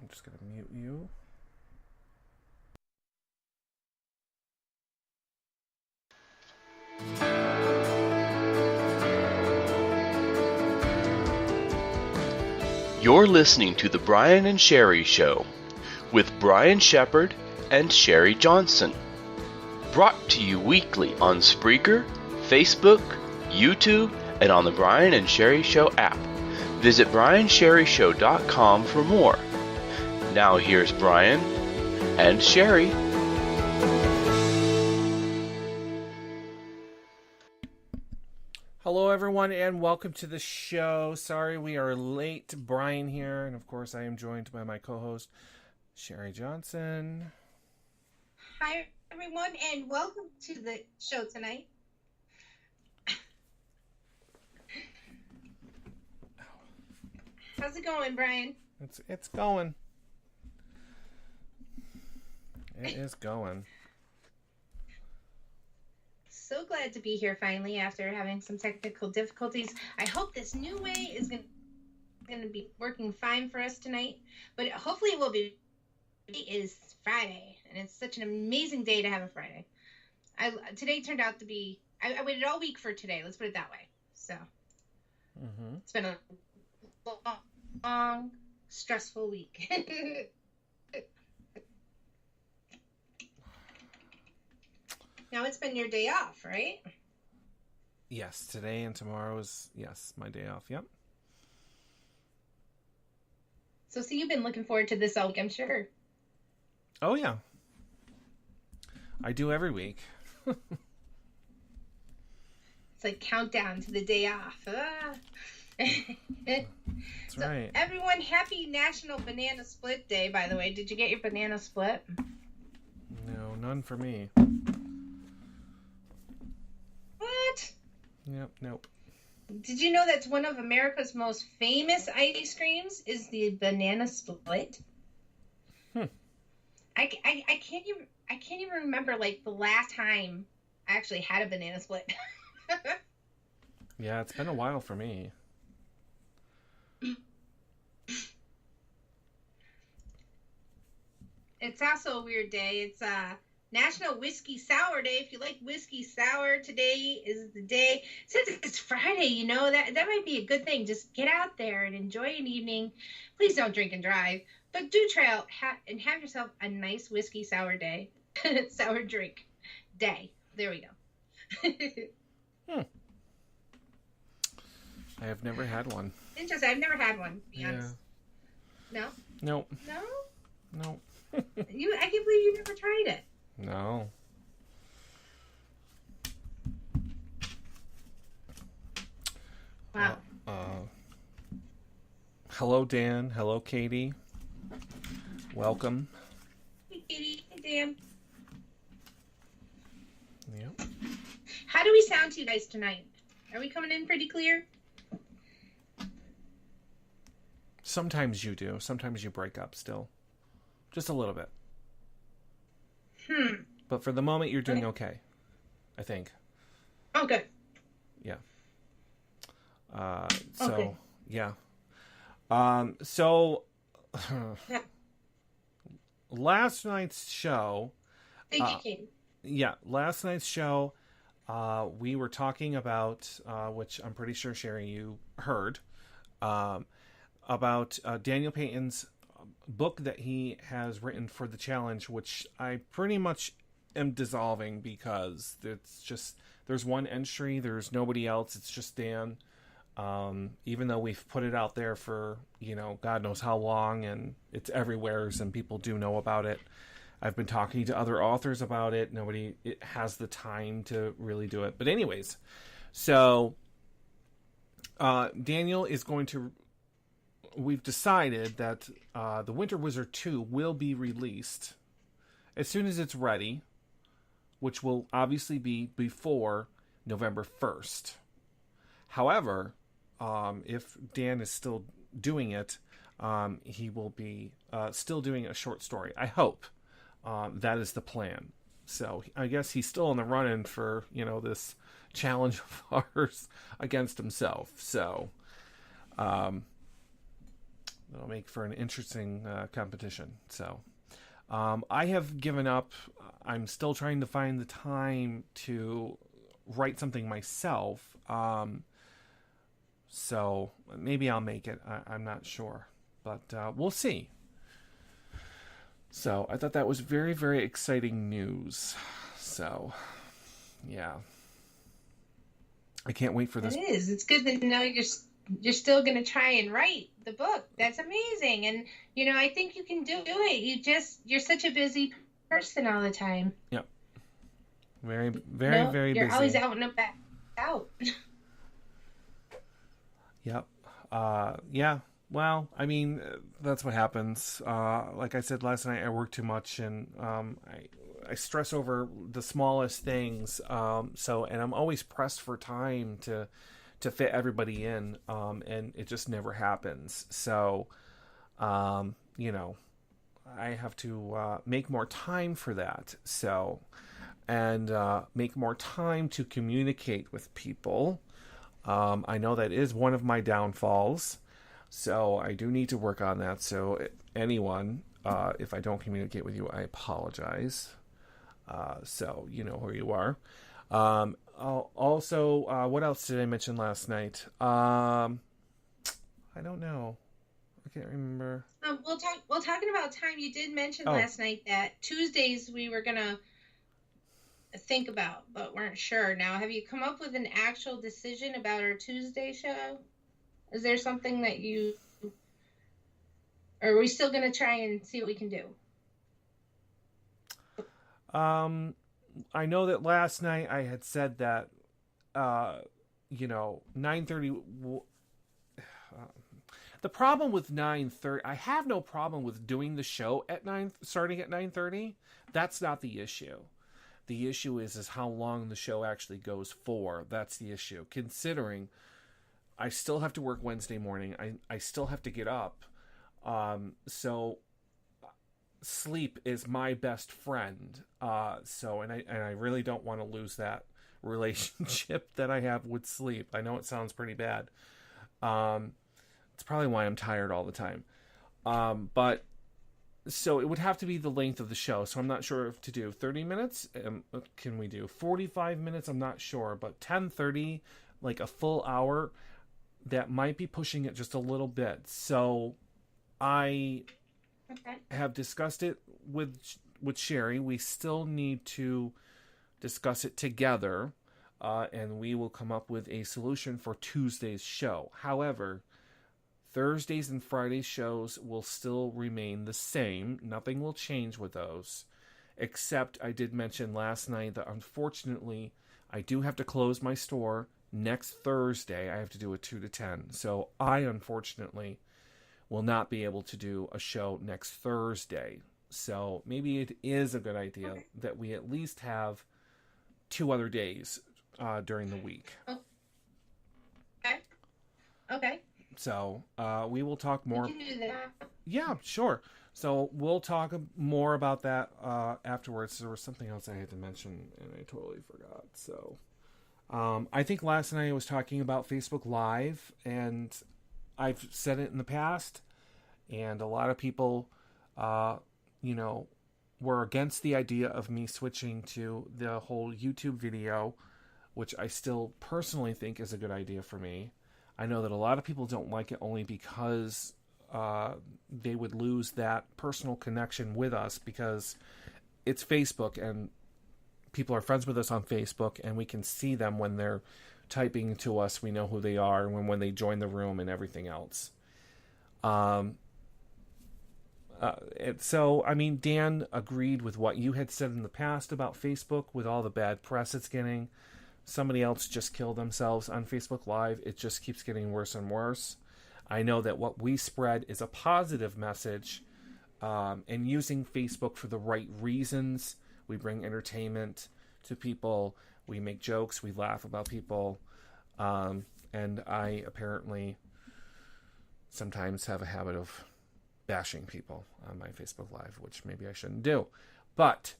I'm just going to mute you. You're listening to The Brian and Sherri Show with Brian Shepherd and Sherri Johnson. Brought to you weekly on Spreaker, Facebook, YouTube, and on the Brian and Sherri Show app. Visit briansherrishow.com for more. Now here's Brian and Sherri. Hello, everyone, and welcome to the show. Sorry we are late. Brian here, and of course I am joined by my co-host, Sherri Johnson. Hi, everyone, and welcome to the show tonight. How's it going, Brian? It's going. It is going. So glad to be here finally after having some technical difficulties. I hope this new way is going to be working fine for us tonight, but hopefully it will be. It is Friday, and it's such an amazing day to have a Friday. Today turned out to be, I waited all week for today, let's put it that way. So It's been a long, stressful week. Now it's been your day off, right? Yes, today and tomorrow is, my day off. Yep. So you've been looking forward to this all week, I'm sure. Oh, yeah. I do every week. It's like countdown to the day off. That's right. Everyone, happy National Banana Split Day, by the way. Did you get your banana split? No, none for me. What? Yep, nope. Did you know that's one of America's most famous ice creams is the banana split? I can't even remember like the last time I actually had a banana split. Yeah, it's been a while for me. It's also a weird day. It's National Whiskey Sour Day. If you like whiskey sour, today is the day. Since it's Friday, that might be a good thing. Just get out there and enjoy an evening. Please don't drink and drive, but do try out and have yourself a nice whiskey sour day. Sour drink day. There we go. I have never had one. Interesting. I've never had one, to be honest. No? Nope. No? Nope. I can't believe you never tried it. No. Wow. Hello, Dan. Hello, Katie. Welcome. Hey, Katie. Hey, Dan. Yep. How do we sound to you guys tonight? Are we coming in pretty clear? Sometimes you do. Sometimes you break up still. Just a little bit. But for the moment, you're doing okay. I think. Oh, good. Yeah. Okay. Yeah. Last night's show. Thank you, Katie. Yeah, last night's show, we were talking about, which I'm pretty sure, Sherri, you heard, about Daniel Payton's book that he has written for the challenge, which I pretty much am dissolving because it's just, there's one entry, there's nobody else, it's just Dan. Even though we've put it out there for, God knows how long, and it's everywhere, and people do know about it. I've been talking to other authors about it. Nobody has the time to really do it. But anyways, so Daniel is going to, we've decided that The Winter Wizard 2 will be released as soon as it's ready, which will obviously be before November 1st. However, if Dan is still doing it, he will be still doing a short story. I hope that is the plan. So I guess he's still in the run-in for, this challenge of ours against himself. So It'll make for an interesting competition. So I have given up. I'm still trying to find the time to write something myself. So maybe I'll make it. I'm not sure. But we'll see. So I thought that was very, very exciting news. So, yeah. I can't wait for this. It is. It's good to know you're still going to try and write the book. That's amazing. And, I think you can do it. You're such a busy person all the time. Yep. Very, very, very busy. You're always out and about. Yep. Yeah. Well, I mean, that's what happens. Like I said last night, I work too much, and I stress over the smallest things. And I'm always pressed for time to fit everybody in, and it just never happens. So, I have to make more time for that. So, and make more time to communicate with people. I know that is one of my downfalls. So I do need to work on that. So anyone, if I don't communicate with you, I apologize. So you know who you are. Also, what else did I mention last night? I don't know. I can't remember. Well, talking about time, you did mention last night that Tuesdays we were gonna think about, but weren't sure. Now, have you come up with an actual decision about our Tuesday show? Is there something that or are we still going to try and see what we can do? I know that last night I had said that, 9:30. The problem with 9:30, I have no problem with doing the show at starting at 9:30. That's not the issue. The issue is how long the show actually goes for. That's the issue. Considering I still have to work Wednesday morning. I still have to get up. So sleep is my best friend. And I really don't want to lose that relationship that I have with sleep. I know it sounds pretty bad. It's probably why I'm tired all the time. But so it would have to be the length of the show. So I'm not sure if to do 30 minutes. Can we do 45 minutes? I'm not sure. But 10:30, like a full hour, that might be pushing it just a little bit. So I have discussed it with Sherri. We still need to discuss it together, and we will come up with a solution for Tuesday's show. However, Thursdays and Fridays shows will still remain the same. Nothing will change with those, except I did mention last night that unfortunately I do have to close my store next Thursday. I have to do a 2 to 10. So I unfortunately will not be able to do a show next Thursday. So maybe it is a good idea that we at least have 2 other days during the week. Okay. So we will talk more. We can do that. Yeah, sure. So we'll talk more about that afterwards. There was something else I had to mention and I totally forgot. So I think last night I was talking about Facebook Live, and I've said it in the past, and a lot of people, were against the idea of me switching to the whole YouTube video, which I still personally think is a good idea for me. I know that a lot of people don't like it only because they would lose that personal connection with us, because it's Facebook and people are friends with us on Facebook, and we can see them when they're typing to us. We know who they are when they join the room and everything else. So, I mean, Dan agreed with what you had said in the past about Facebook with all the bad press it's getting. Somebody else just killed themselves on Facebook Live. It just keeps getting worse and worse. I know that what we spread is a positive message, and using Facebook for the right reasons. We bring entertainment to people. We make jokes. We laugh about people. And I apparently sometimes have a habit of bashing people on my Facebook Live, which maybe I shouldn't do. But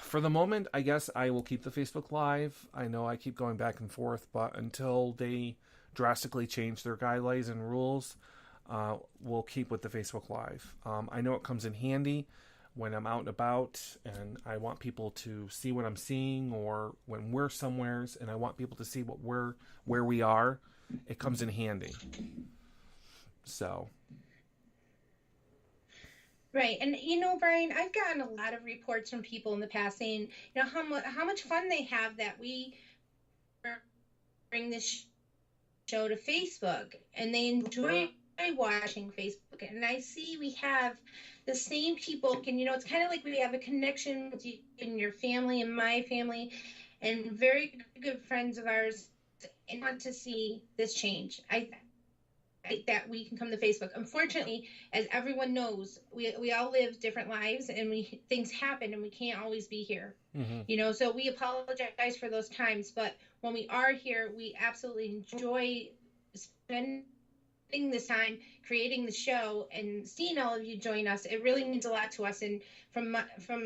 for the moment, I guess I will keep the Facebook Live. I know I keep going back and forth, but until they drastically change their guidelines and rules, we'll keep with the Facebook Live. I know it comes in handy when I'm out and about and I want people to see what I'm seeing, or when we're somewheres and I want people to see where we are, it comes in handy. So. Right. And, Brian, I've gotten a lot of reports from people in the past saying, how much fun they have that we bring this show to Facebook, and they enjoy watching Facebook. And I see we have the same people, and it's kind of like we have a connection with you and your family and my family, and very good friends of ours, and want to see this change. That we can come to Facebook. Unfortunately, as everyone knows, we all live different lives, and things happen, and we can't always be here. Mm-hmm. So we apologize for those times, but when we are here, we absolutely enjoy spending this time creating the show and seeing all of you join us. It really means a lot to us, and from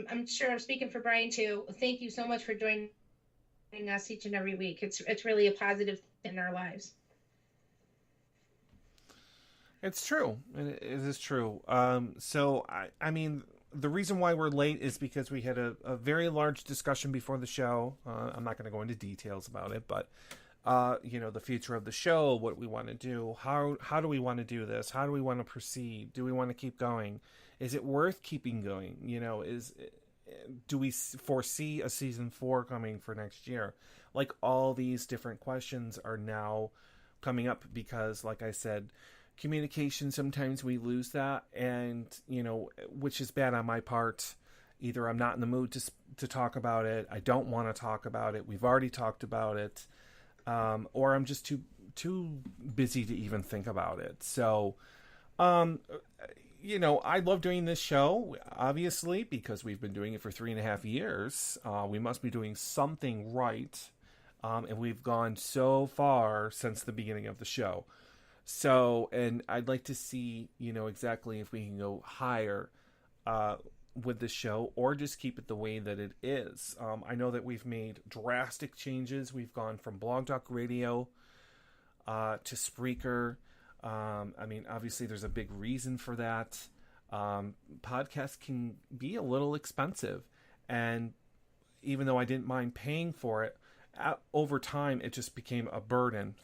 I'm sure I'm speaking for Brian too. Thank you so much for joining us each and every week. It's really a positive in our lives. It's true. It is true. So, I mean, the reason why we're late is because we had a very large discussion before the show. I'm not going to go into details about it, but, the future of the show, what we want to do, how do we want to do this? How do we want to proceed? Do we want to keep going? Is it worth keeping going? Do we foresee a season 4 coming for next year? Like, all these different questions are now coming up because, like I said, communication, sometimes we lose that, and which is bad on my part. Either I'm not in the mood to talk about it, I don't want to talk about it, we've already talked about it, or I'm just too busy to even think about it. So I love doing this show, obviously, because we've been doing it for 3.5 years. We must be doing something right, and we've gone so far since the beginning of the show. So, and I'd like to see, exactly if we can go higher with the show, or just keep it the way that it is. I know that we've made drastic changes. We've gone from Blog Talk Radio to Spreaker. Obviously there's a big reason for that. Podcasts can be a little expensive, and even though I didn't mind paying for it, over time it just became a burden.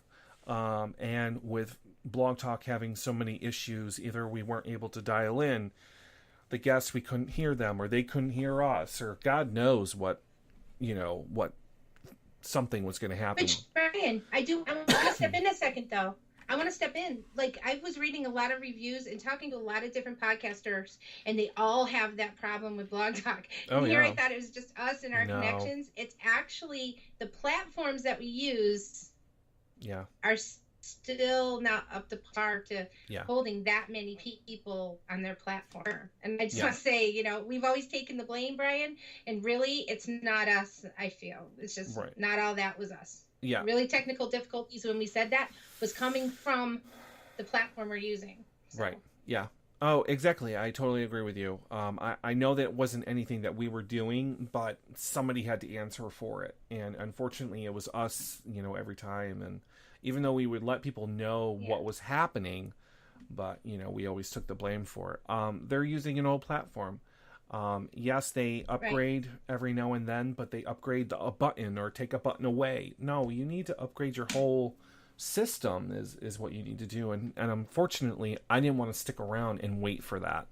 And with Blog Talk having so many issues, either we weren't able to dial in the guests, we couldn't hear them, or they couldn't hear us, or God knows what something was going to happen. Which, Brian, I want to step in a second, though. I want to step in. Like, I was reading a lot of reviews and talking to a lot of different podcasters, and they all have that problem with Blog Talk. And here I thought it was just us and our connections. It's actually the platforms that we use are still not up to par to holding that many people on their platform. And I just want to say, we've always taken the blame, Brian, and really it's not us. I feel it's just not all that was us. Yeah. Really technical difficulties when we said that was coming from the platform we're using. So. Right. Yeah. Oh, exactly. I totally agree with you. I know that it wasn't anything that we were doing, but somebody had to answer for it. And unfortunately it was us, every time. And even though we would let people know what was happening, but, we always took the blame for it. They're using an old platform. Yes, they upgrade every now and then, but they upgrade a button or take a button away. No, you need to upgrade your whole system is what you need to do. And unfortunately, I didn't want to stick around and wait for that.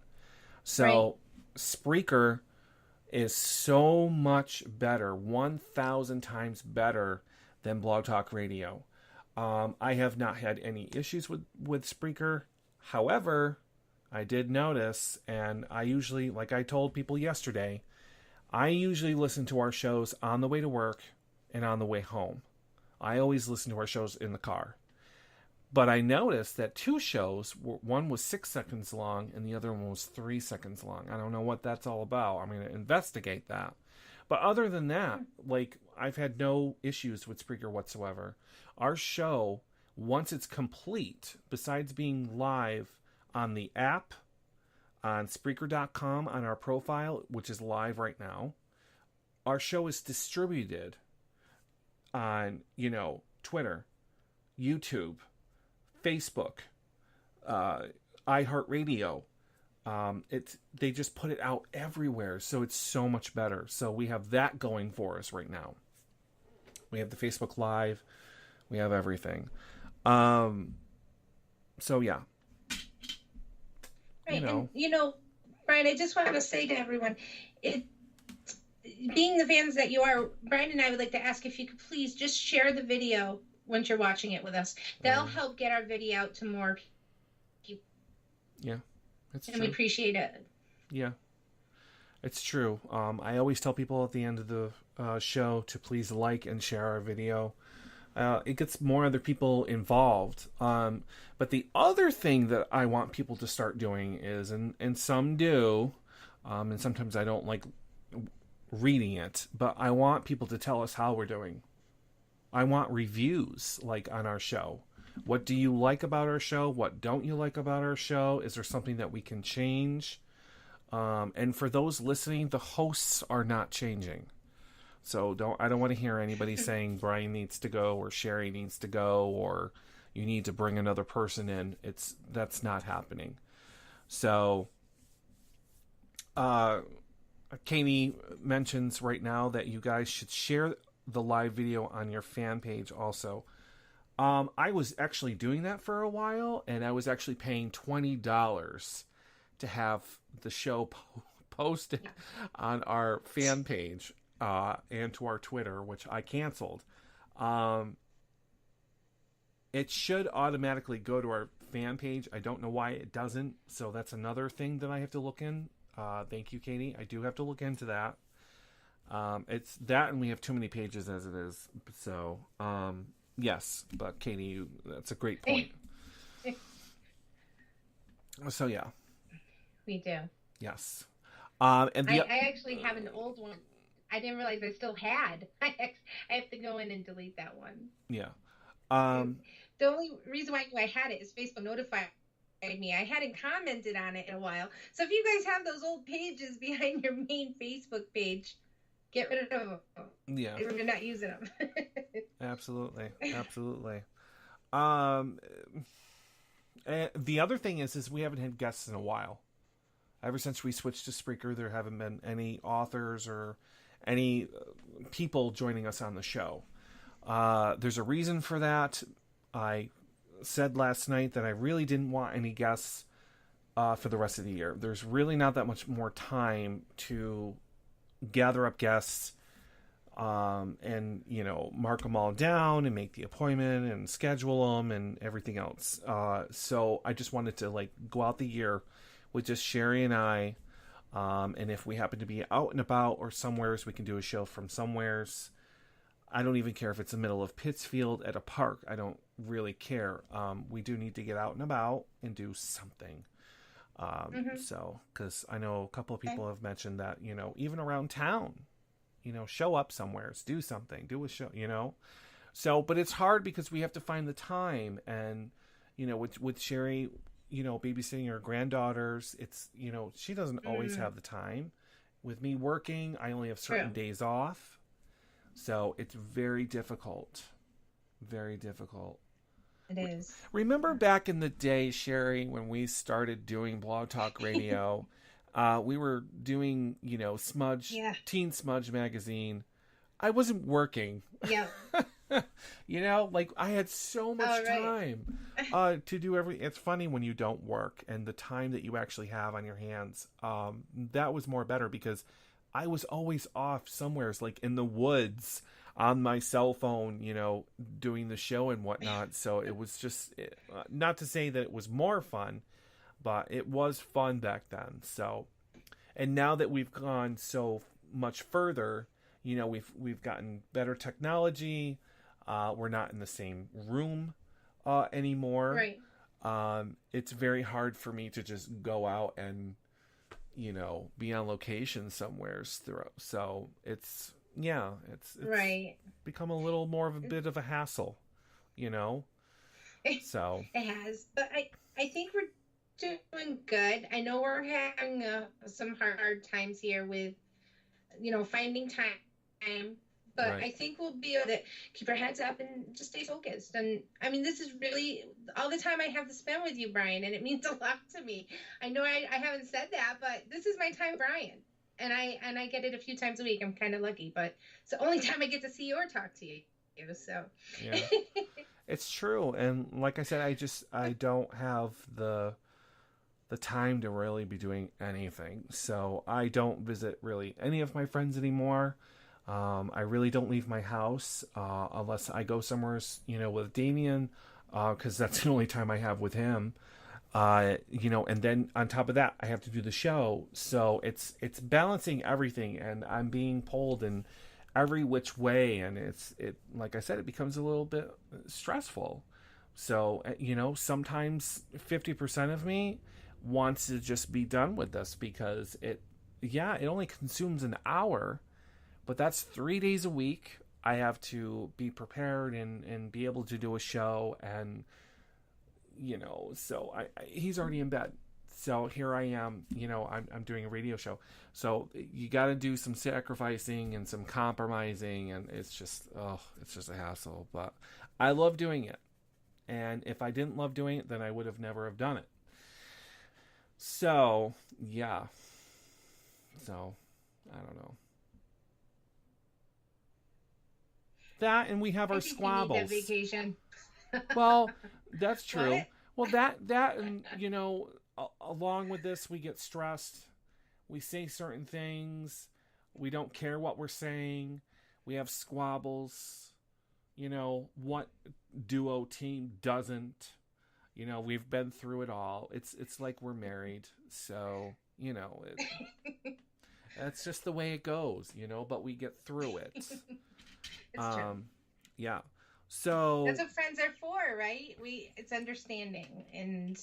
So Spreaker is so much better, 1,000 times better than Blog Talk Radio. I have not had any issues with Spreaker. However, I did notice, and I usually, like I told people yesterday, I usually listen to our shows on the way to work and on the way home. I always listen to our shows in the car. But I noticed that 2 shows, one was 6 seconds long and the other one was 3 seconds long. I don't know what that's all about. I'm going to investigate that. But other than that, I've had no issues with Spreaker whatsoever. Our show, once it's complete, besides being live on the app, on Spreaker.com, on our profile, which is live right now, our show is distributed on, Twitter, YouTube, Facebook, iHeartRadio. They just put it out everywhere, so it's so much better. So we have that going for us right now. We have the Facebook Live, we have everything. So yeah, Right, and Brian, I just want to say to everyone, being the fans that you are, Brian and I would like to ask if you could please just share the video once you're watching it with us. That'll help get our video out to more people. Yeah, that's true. And we appreciate it. Yeah, it's true. I always tell people at the end of the show to please like and share our video. It gets more other people involved. But the other thing that I want people to start doing is, and some do, and sometimes I don't like reading it, but I want people to tell us how we're doing. I want reviews, like, on our show. What do you like about our show? What don't you like about our show? Is there something that we can change? And for those listening, the hosts are not changing. So I don't want to hear anybody saying Brian needs to go or Sherri needs to go or you need to bring another person in. That's not happening. So Katie mentions right now that you guys should share the live video on your fan page also. I was actually doing that for a while, and I was actually paying $20 to have the show posted on our fan page and to our Twitter, which I canceled. It should automatically go to our fan page. I don't know why it doesn't, so that's another thing that I have to look in. Thank you, Katie. I do have to look into that. It's that, and we have too many pages as it is. So, yes, but Katie, that's a great point. So, yeah. We do. Yes. I actually have an old one. I didn't realize I still had. I have to go in and delete that one. Yeah. The only reason why I had it is Facebook notified me. I hadn't commented on it in a while. So if you guys have those old pages behind your main Facebook page, get rid of them. Yeah. If you're not using them. Absolutely. Absolutely. The other thing is we haven't had guests in a while. Ever since we switched to Spreaker, there haven't been any authors or any people joining us on the show. There's a reason for that. I said last night that I really didn't want any guests for the rest of the year. There's really not that much more time to gather up guests and, mark them all down and make the appointment and schedule them and everything else. So I just wanted to go out the year with just Sherri and I. And if we happen to be out and about or somewheres, we can do a show from somewheres. I don't even care if it's the middle of Pittsfield at a park. I don't really care. We do need to get out and about and do something. So, because I know a couple of people have mentioned that, even around town, show up somewheres, do something, do a show, So, but it's hard because we have to find the time. And, with Sherri, babysitting her granddaughters, it's, she doesn't always have the time. With me working, I only have certain days off. So it's very difficult. Very difficult. It is. Remember back in the day, Sherri, when we started doing Blog Talk Radio, we were doing, Smudge, Teen Smudge magazine. I wasn't working. Yeah. I had so much time to do everything. It's funny when you don't work and the time that you actually have on your hands. That was more better because I was always off somewheres, like in the woods on my cell phone, doing the show and whatnot. So it was just, not to say that it was more fun, but it was fun back then. So, and now that we've gone so much further, we've gotten better technology. We're not in the same room anymore. Right. It's very hard for me to just go out and, be on location somewhere. So it's right. become a little more of a bit of a hassle, So it has, but I think we're doing good. I know we're having some hard times here with, finding time. But Right. I think we'll be able to keep our heads up and just stay focused. And I mean, this is really all the time I have to spend with you, Brian, and it means a lot to me. I know I haven't said that, but this is my time with Brian. And I get it a few times a week. I'm kind of lucky, but it's the only time I get to see you or talk to you. So Yeah. It's true. And like I said, I don't have the time to really be doing anything. So I don't visit really any of my friends anymore. I really don't leave my house unless I go somewhere, with Damien, because that's the only time I have with him. And then on top of that, I have to do the show. So it's balancing everything, and I'm being pulled in every which way, and it like I said, it becomes a little bit stressful. So sometimes 50% of me wants to just be done with this because it only consumes an hour, but that's 3 days a week. I have to be prepared and be able to do a show, and so he's already in bed. So here I am, I'm doing a radio show. So you got to do some sacrificing and some compromising, and it's just a hassle. But I love doing it, and if I didn't love doing it, then I would have never have done it. So yeah. So I don't know. That, and we have our squabbles. You need that vacation. Well, that's true. What? Well, that, and along with this, we get stressed. We say certain things. We don't care what we're saying. We have squabbles. What duo team doesn't? We've been through it all. It's like we're married. So, that's just the way it goes, but we get through it. It's true. Yeah. So that's what friends are for, right? It's understanding and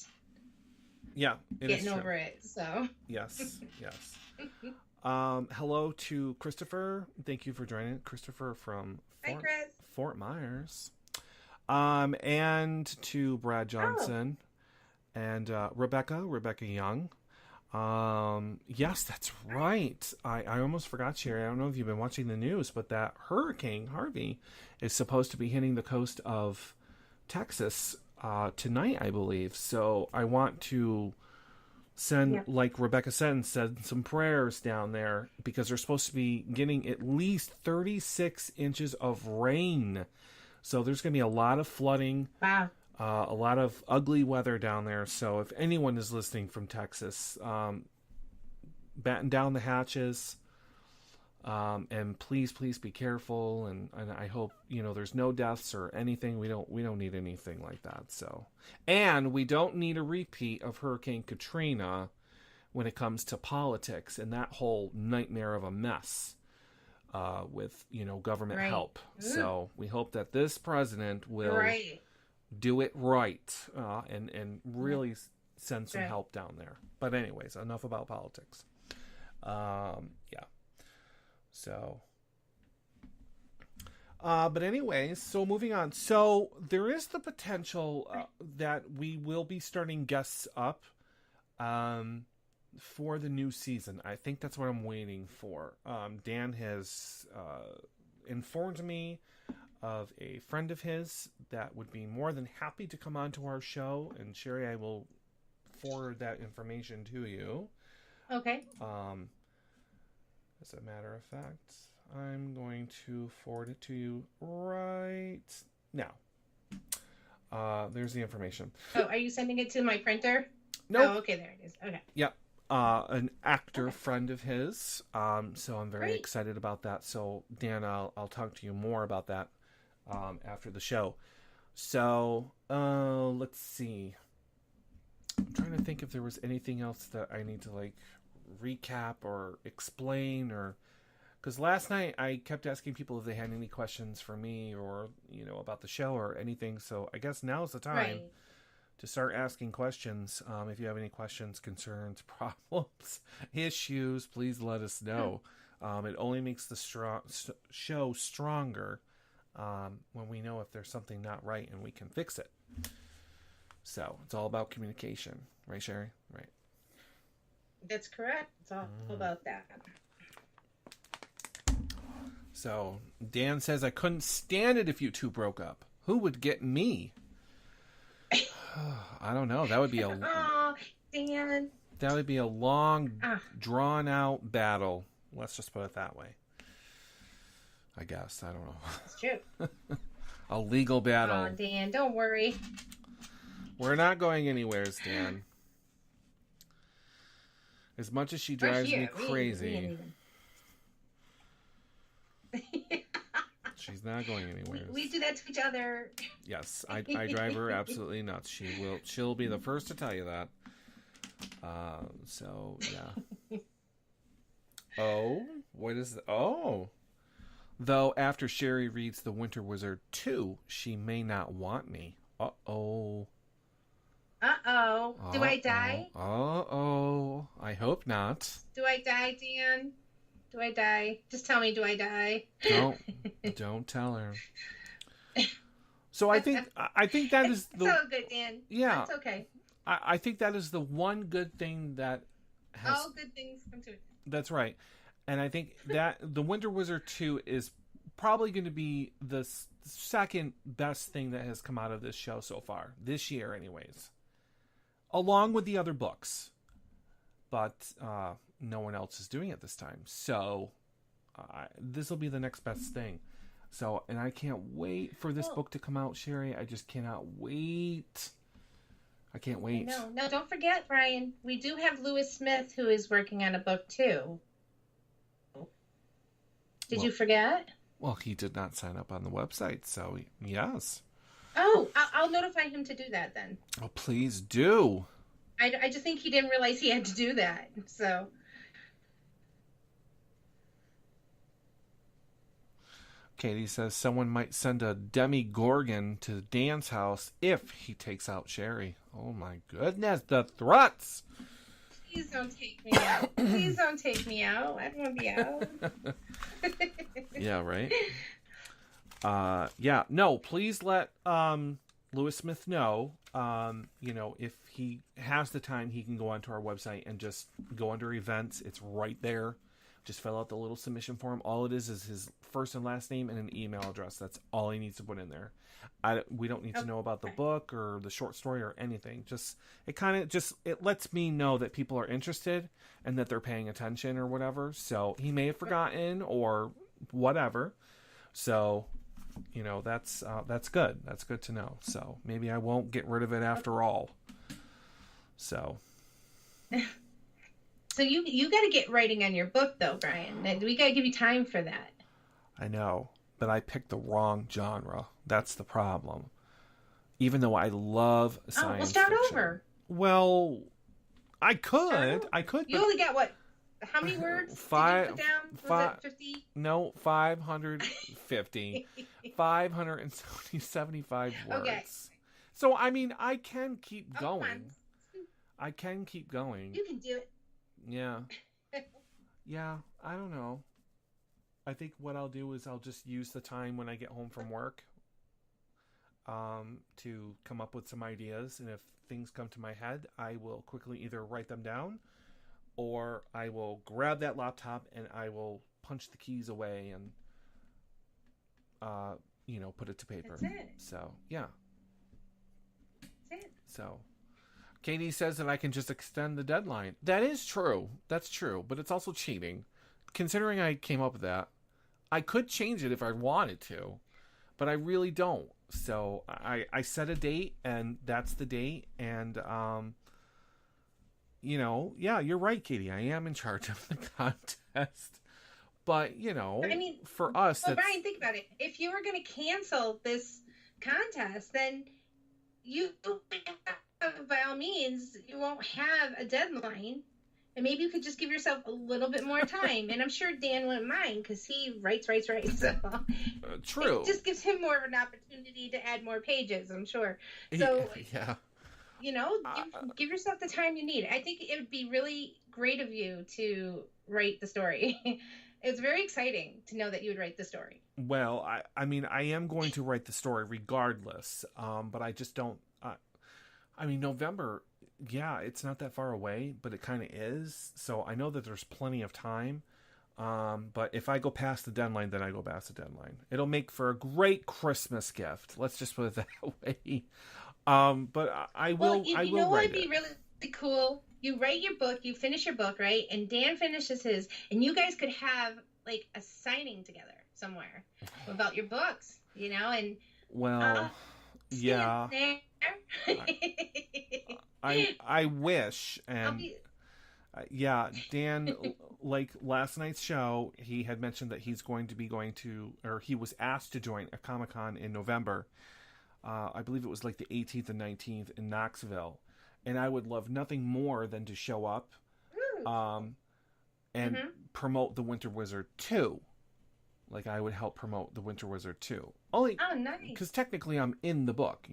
getting over it. So yes. Hello to Christopher. Thank you for joining. Christopher from Fort Myers. And to Brad Johnson and Rebecca Young. Yes, that's right. I almost forgot, Sherry. I don't know if you've been watching the news, but that Hurricane Harvey is supposed to be hitting the coast of Texas tonight, I believe. So I want to send, like Rebecca said some prayers down there, because they're supposed to be getting at least 36 inches of rain. So there's going to be a lot of flooding. Wow. A lot of ugly weather down there. So if anyone is listening from Texas, batten down the hatches, and please be careful. And I hope there's no deaths or anything. We don't need anything like that. So, and we don't need a repeat of Hurricane Katrina when it comes to politics and that whole nightmare of a mess. With government help. So we hope that this president will do it right, and really send some help down there. But anyways, enough about politics. So but anyways, so moving on. So there is the potential that we will be starting guests up for the new season. I think that's what I'm waiting for. Dan has informed me of a friend of his that would be more than happy to come on to our show. And Sherry, I will forward that information to you. Okay. As a matter of fact, I'm going to forward it to you right now. There's the information. Oh, are you sending it to my printer? No. Nope. Oh, okay, there it is. Okay. Yep. An actor friend of his. So I'm very excited about that. So Dan, I'll talk to you more about that after the show. So let's see. I'm trying to think if there was anything else that I need to recap or explain, or because last night I kept asking people if they had any questions for me or about the show or anything. So I guess now's the time to start asking questions. If you have any questions, concerns, problems, issues, please let us know. It only makes the show stronger when we know if there's something not right and we can fix it. So it's all about communication. Right, Sherry? Right. That's correct. It's all about that. So Dan says, I couldn't stand it if you two broke up. Who would get me? I don't know. That would be Oh, Dan. that would be a long, Ah. drawn out battle. Let's just put it that way. I guess. I don't know. It's true. A legal battle. Oh, Dan, don't worry. We're not going anywhere, Dan. As much as she drives me crazy, she's not going anywhere. We do that to each other. Yes, I drive her absolutely nuts. She'll be the first to tell you that. So yeah. Oh, what is oh? Though after Sherri reads The Winter Wizard 2, she may not want me. Uh-oh. Uh-oh. Do I die? Uh-oh. I hope not. Do I die, Dan? Do I die? Just tell me, do I die? Don't tell her. So I think that is the... It's so good, Dan. Yeah. It's okay. I think that is the one good thing that has... All good things come to it. That's right. And I think that The Winter Wizard 2 is probably going to be the second best thing that has come out of this show so far. This year, anyways. Along with the other books. But no one else is doing it this time. So this will be the next best thing. So, and I can't wait for this book to come out, Sherri. I just cannot wait. I can't wait. No, don't forget, Brian. We do have Lewis Smith, who is working on a book, too. Did you forget? Well, he did not sign up on the website, so yes. Oh, I'll notify him to do that then. Oh, please do. I just think he didn't realize he had to do that, so... Katie says someone might send a Demogorgon to Dan's house if he takes out Sherri. Oh my goodness, the threats! Please don't take me out. Please don't take me out. I don't want to be out. Yeah, right? Yeah, no, please let Lewis Smith know. If he has the time, he can go onto our website and just go under events. It's right there. Just fill out the little submission form. All it is his first and last name and an email address. That's all he needs to put in there. We don't need to know about the book or the short story or anything. It lets me know that people are interested and that they're paying attention or whatever. So he may have forgotten or whatever. So, that's good. That's good to know. So maybe I won't get rid of it after all. So. So you got to get writing on your book, though, Brian. We got to give you time for that. I know, but I picked the wrong genre. That's the problem. Even though I love science we'll start fiction. Over. Well, I could. You only got what? How many words? Five. Did you put down? Was it 50? No, 550. 575 words. Okay. So I can keep going. I can keep going. You can do it. Yeah. Yeah, I don't know. I think what I'll do is I'll just use the time when I get home from work to come up with some ideas. And if things come to my head, I will quickly either write them down or I will grab that laptop and I will punch the keys away and, put it to paper. That's it. So, yeah. That's it. So... Katie says that I can just extend the deadline. That is true. That's true. But it's also cheating. Considering I came up with that, I could change it if I wanted to. But I really don't. So I set a date, and that's the date. And, yeah, you're right, Katie. I am in charge of the contest. But, for us... Well, Brian, think about it. If you were going to cancel this contest, then you... by all means, you won't have a deadline, and maybe you could just give yourself a little bit more time. And I'm sure Dan wouldn't mind because he writes. So true. It just gives him more of an opportunity to add more pages. I'm sure. So yeah, give yourself the time you need. I think it would be really great of you to write the story. It's very exciting to know that you would write the story. Well, I am going to write the story regardless, but I just don't. November, yeah, it's not that far away, but it kind of is. So I know that there's plenty of time. But if I go past the deadline, then I go past the deadline. It'll make for a great Christmas gift. Let's just put it that way. But I will. Well, you, I you will know what write would be it. really cool? You write your book, you finish your book, right? And Dan finishes his, and you guys could have like a signing together somewhere about your books, and Well, stand yeah. there. I wish, I'll and be, yeah, Dan, like last night's show, he had mentioned that he's going to be going to, or he was asked to join a Comic-Con in November. I believe it was like the 18th and 19th in Knoxville. And I would love nothing more than to show up and promote The Winter Wizard 2. Like, I would help promote The Winter Wizard 2. Only oh, nice. because technically I'm in the book.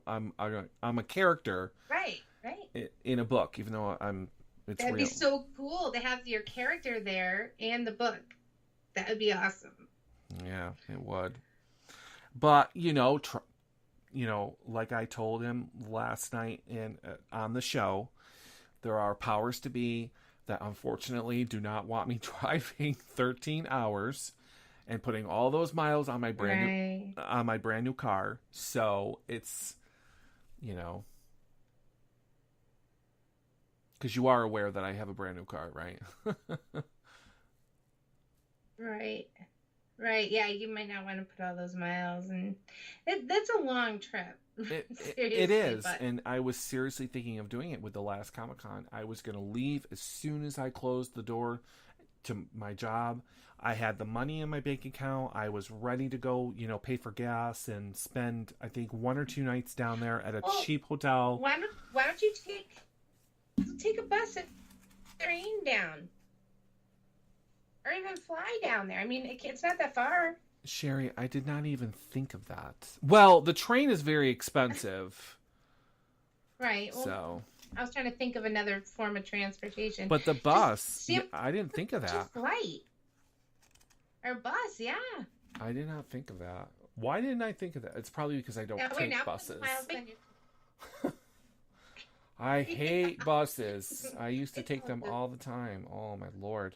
I'm a character Right. in a book, even though it's That'd real. be so cool to have your character there and the book. That would be awesome. Yeah, it would. But like I told him last night on the show, there are powers to be that unfortunately do not want me driving 13 hours and putting all those miles on my brand new car. So it's because you are aware that I have a brand new car, right? Right. Yeah, you might not want to put all those miles, and that's a long trip. It is, but... and I was seriously thinking of doing it with the last Comic-Con. I was going to leave as soon as I closed the door to my job. I had the money in my bank account. I was ready to go, pay for gas and spend, I think, 1 or 2 nights down there at a cheap hotel. Why don't you take a bus and train down? Or even fly down there. I mean, it's not that far. Sherry, I did not even think of that. Well, the train is very expensive. Right. Well, so I was trying to think of another form of transportation. But the bus, I didn't think of that. Just flight. Or bus, yeah. I did not think of that. Why didn't I think of that? It's probably because I don't take buses. I hate buses. I used to take them all the time. Oh, my Lord.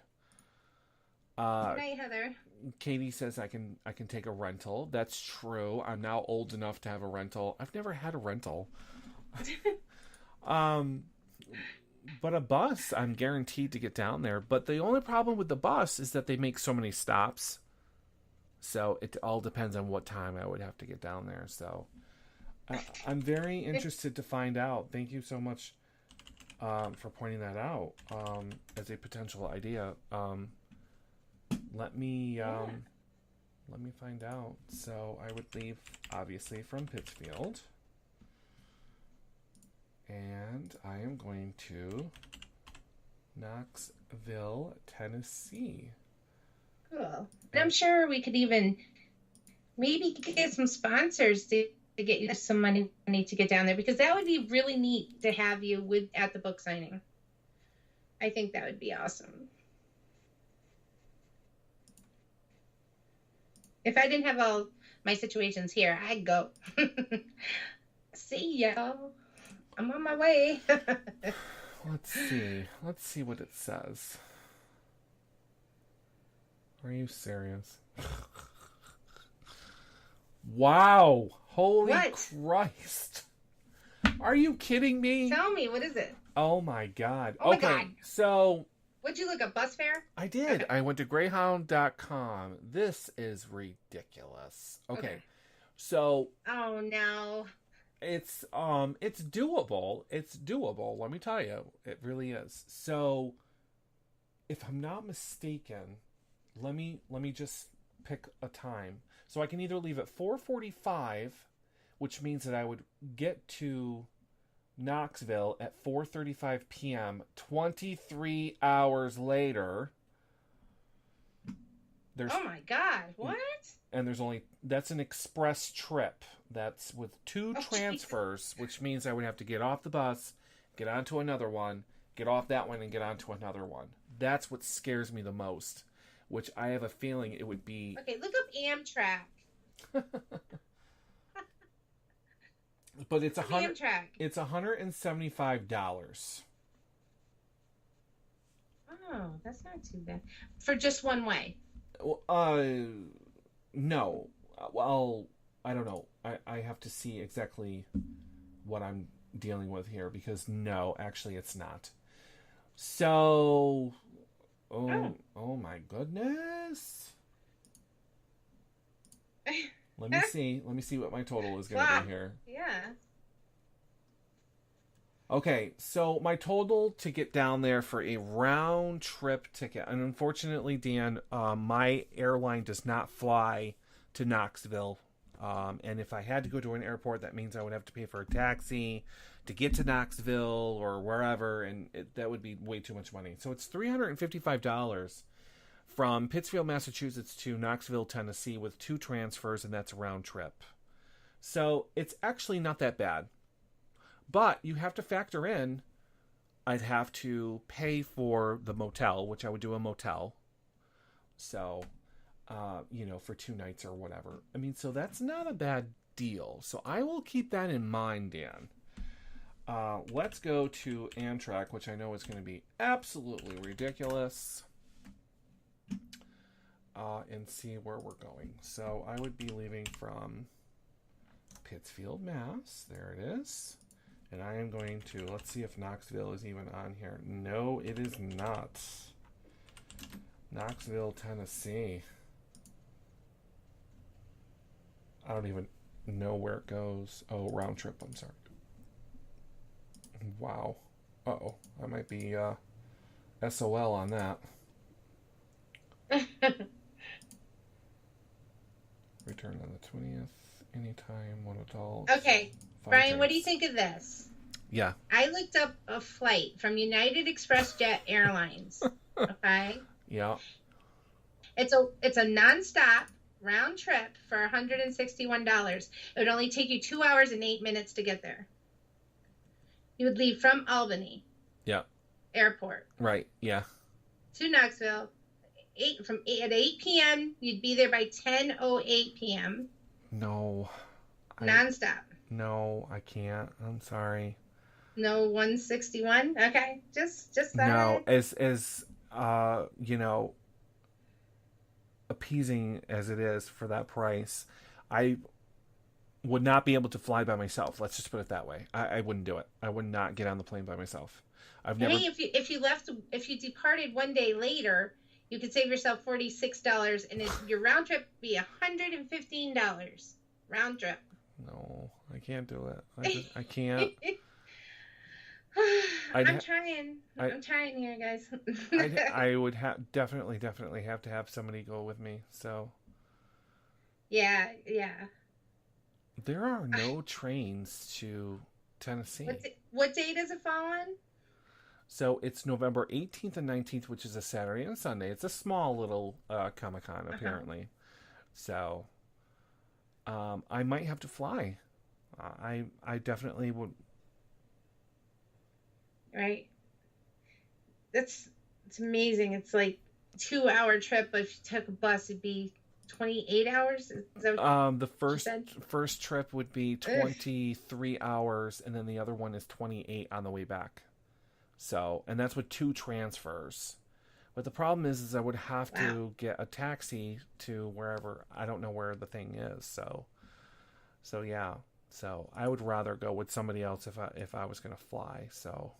Good night, Heather. Katie says I can take a rental. That's true. I'm now old enough to have a rental. I've never had a rental. But a bus, I'm guaranteed to get down there. But the only problem with the bus is that they make so many stops. So it all depends on what time I would have to get down there. So I'm very interested to find out. Thank you so much for pointing that out as a potential idea. Let me find out. So I would leave, obviously, from Pittsfield. And I am going to Knoxville, Tennessee. Cool. And I'm sure we could even maybe get some sponsors to get you some money to get down there, because that would be really neat to have you at the book signing. I think that would be awesome. If I didn't have all my situations here, I'd go. See y'all. I'm on my way. Let's see. Let's see what it says. Are you serious? Wow. Holy Christ. Are you kidding me? Tell me, what is it? Oh my God. Oh my God. So... What'd you look up, bus fare? I did. Okay. I went to Greyhound.com. This is ridiculous. Okay. So... Oh, no. It's doable. It's doable. Let me tell you, it really is. So, if I'm not mistaken, let me just pick a time. So I can either leave at 4:45, which means that I would get to Knoxville at 4:35 p.m. 23 hours later. Oh my God! What? And that's an express trip. That's with 2 transfers, which means I would have to get off the bus, get onto another one, get off that one, and get onto another one. That's what scares me the most, which I have a feeling it would be... Okay, look up Amtrak. But it's Amtrak. It's $175. Oh, that's not too bad. For just one way. Well, no. Well, I don't know. I have to see exactly what I'm dealing with here because no, actually, it's not. So, Oh. oh my goodness. Let me see. Let me see what my total is going to Wow. be here. Yeah. Okay, so my total to get down there for a round trip ticket, and unfortunately, Dan, my airline does not fly to Knoxville. And if I had to go to an airport, that means I would have to pay for a taxi to get to Knoxville or wherever, and that would be way too much money. So it's $355 from Pittsfield, Massachusetts to Knoxville, Tennessee with 2 transfers, and that's a round trip. So it's actually not that bad. But you have to factor in, I'd have to pay for the motel, which I would do a motel. So, for 2 nights or whatever. I mean, so that's not a bad deal. So I will keep that in mind, Dan. Let's go to Amtrak, which I know is going to be absolutely ridiculous. And see where we're going. So I would be leaving from Pittsfield, Mass. There it is. And I am going to, let's see if Knoxville is even on here. No, it is not. Knoxville, Tennessee. I don't even know where it goes. Oh, round trip, I'm sorry. Wow. Uh-oh, I might be SOL on that. Return on the 20th. Anytime, one adult. Okay. Brian, what do you think of this? Yeah. I looked up a flight from United Express Jet Airlines. Okay. Yeah. It's a nonstop round trip for $161. It would only take you 2 hours and 8 minutes to get there. You would leave from Albany. Yeah. Airport. Right. Yeah. To Knoxville. At 8 p.m. You'd be there by 10:08 p.m. No. Nonstop. No, I can't. I'm sorry. No 161. Okay, just no. As appeasing as it is for that price, I would not be able to fly by myself. Let's just put it that way. I wouldn't do it. I would not get on the plane by myself. I've never. Hey, if you departed one day later, you could save yourself $46, and your round trip would be $115 round trip. No, I can't do it. I can't. I'm trying here, guys. I would definitely have to have somebody go with me. So. Yeah. There are no trains to Tennessee. What day does it fall on? So it's November 18th and 19th, which is a Saturday and Sunday. It's a small little Comic-Con, apparently. So I might have to fly. I definitely would. Right. It's amazing. It's like 2-hour trip, but if you took a bus, it'd be 28 hours. Is that what the first trip would be 23 hours, and then the other one is 28 on the way back. So, and that's with 2 transfers. But the problem is I would have to get a taxi to wherever. I don't know where the thing is. So yeah. So I would rather go with somebody else if I was going to fly. So.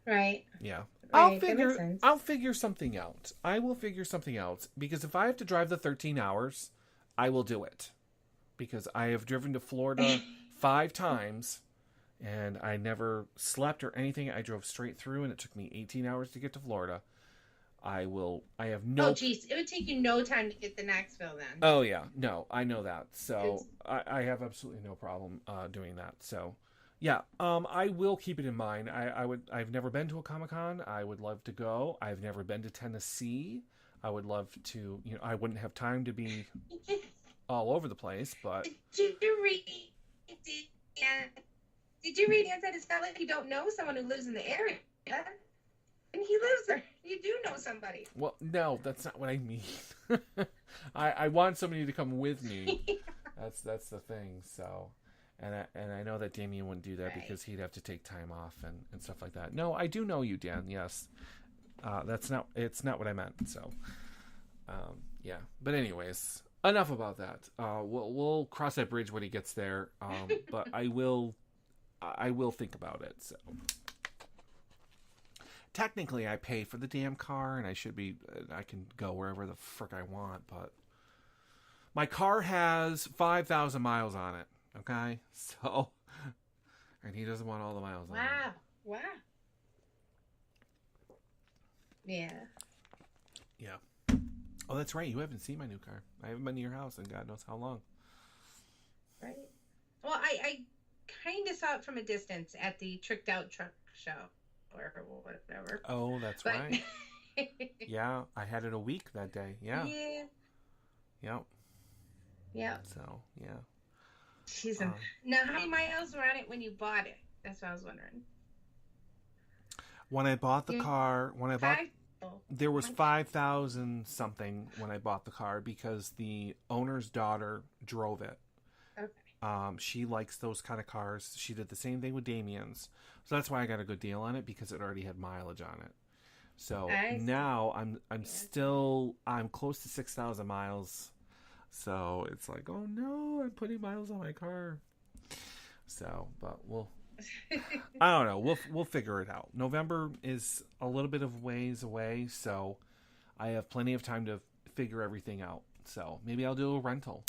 Right. Yeah. Right. I'll figure something out. I will figure something out because if I have to drive the 13 hours, I will do it. Because I have driven to Florida 5 times. And I never slept or anything. I drove straight through, and it took me 18 hours to get to Florida. I have no... Oh, geez. It would take you no time to get to Knoxville, then. Oh, yeah. No, I know that. So, I have absolutely no problem doing that. So, yeah. I will keep it in mind. I've never been to a Comic-Con. I would love to go. I've never been to Tennessee. I would love to... I wouldn't have time to be all over the place, but... Did you read that it's not like you don't know someone who lives in the area? And he lives there. You do know somebody. Well, no, that's not what I mean. I want somebody to come with me. That's the thing. So, And I know that Damien wouldn't do that Right. because he'd have to take time off and stuff like that. No, I do know you, Dan. Yes, it's not what I meant. So, yeah. But anyways, enough about that. We'll cross that bridge when he gets there. But I will think about it. So technically, I pay for the damn car, and I can go wherever the frick I want. But my car has 5,000 miles on it. Okay, so, and he doesn't want all the miles on it. Wow. Yeah. Yeah. Oh, that's right. You haven't seen my new car. I haven't been to your house in God knows how long. Right. Well, I kind of saw it from a distance at the Tricked Out Truck Show or whatever. Oh, that's But... right. Yeah, I had it a week that day. Yeah. Yeah. Yep. Yeah. So, yeah. Jeez. Now, how many miles were on it when you bought it? That's what I was wondering. When I bought the car, Oh, there was 5,000 something when I bought the car because the owner's daughter drove it. okay. She likes those kind of cars. She did the same thing with Damien's. So that's why I got a good deal on it because it already had mileage on it. So now I'm close to 6,000 miles. So it's like, oh no, I'm putting miles on my car. So, but I don't know. We'll figure it out. November is a little bit of ways away, so I have plenty of time to figure everything out. So maybe I'll do a rental.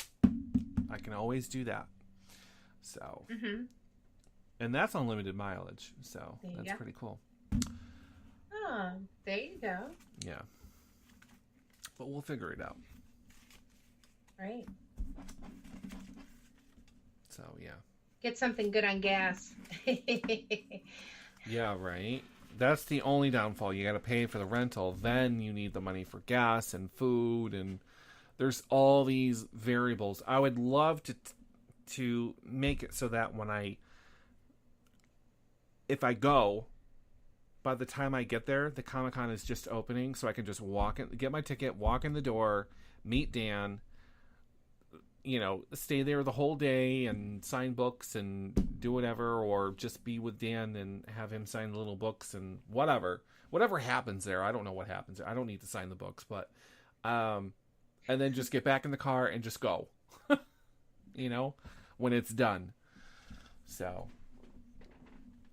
I can always do that. So, and that's unlimited mileage. So that's pretty cool. Oh, there you go. Yeah, but we'll figure it out. Right. So yeah. Get something good on gas. Yeah, right. That's the only downfall. You got to pay for the rental. Then you need the money for gas and food, and there's all these variables. I would love to make it so that if I go, by the time I get there, the Comic-Con is just opening, so I can just get my ticket, walk in the door, meet Dan, stay there the whole day and sign books and do whatever, or just be with Dan and have him sign the little books and whatever happens there. I don't know what happens there. I don't need to sign the books, but, and then just get back in the car and just go, when it's done. So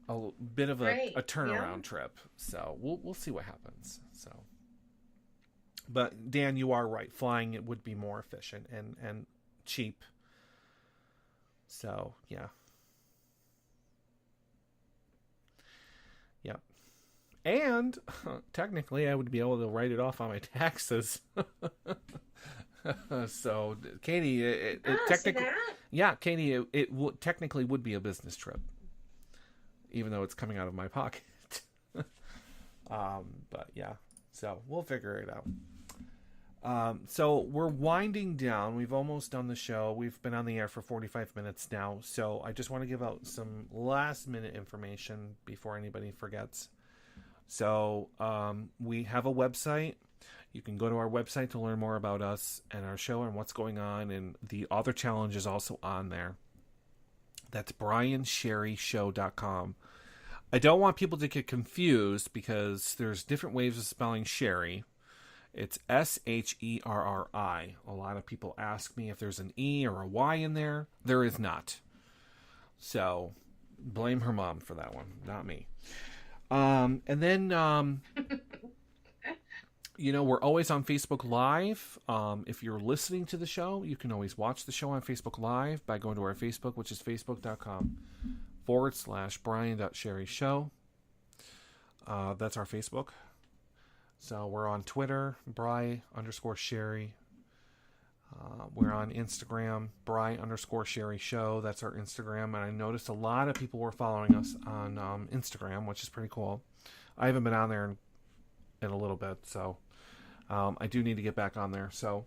a bit of a turnaround trip. So we'll see what happens. So, but Dan, you are right. Flying, it would be more efficient and cheap. So yeah. Yep. And technically I would be able to write it off on my taxes. So Katie, technically, yeah, Katie, it technically would be a business trip, even though it's coming out of my pocket. But yeah, so we'll figure it out. So we're winding down. We've almost done the show. We've been on the air for 45 minutes now. So I just want to give out some last minute information before anybody forgets. So we have a website. You can go to our website to learn more about us and our show and what's going on. And the author challenge is also on there. That's briansherrishow.com. I don't want people to get confused because there's different ways of spelling Sherri. It's Sherri. A lot of people ask me if there's an E or a Y in there. There is not. So blame her mom for that one, not me. And then, we're always on Facebook Live. If you're listening to the show, you can always watch the show on Facebook Live by going to our Facebook, which is facebook.com/Brian.Sherri-Show. That's our Facebook. So we're on Twitter, Bri_Sherri. We're on Instagram, Bri_Sherri-Show. That's our Instagram. And I noticed a lot of people were following us on Instagram, which is pretty cool. I haven't been on there in a little bit, so I do need to get back on there. So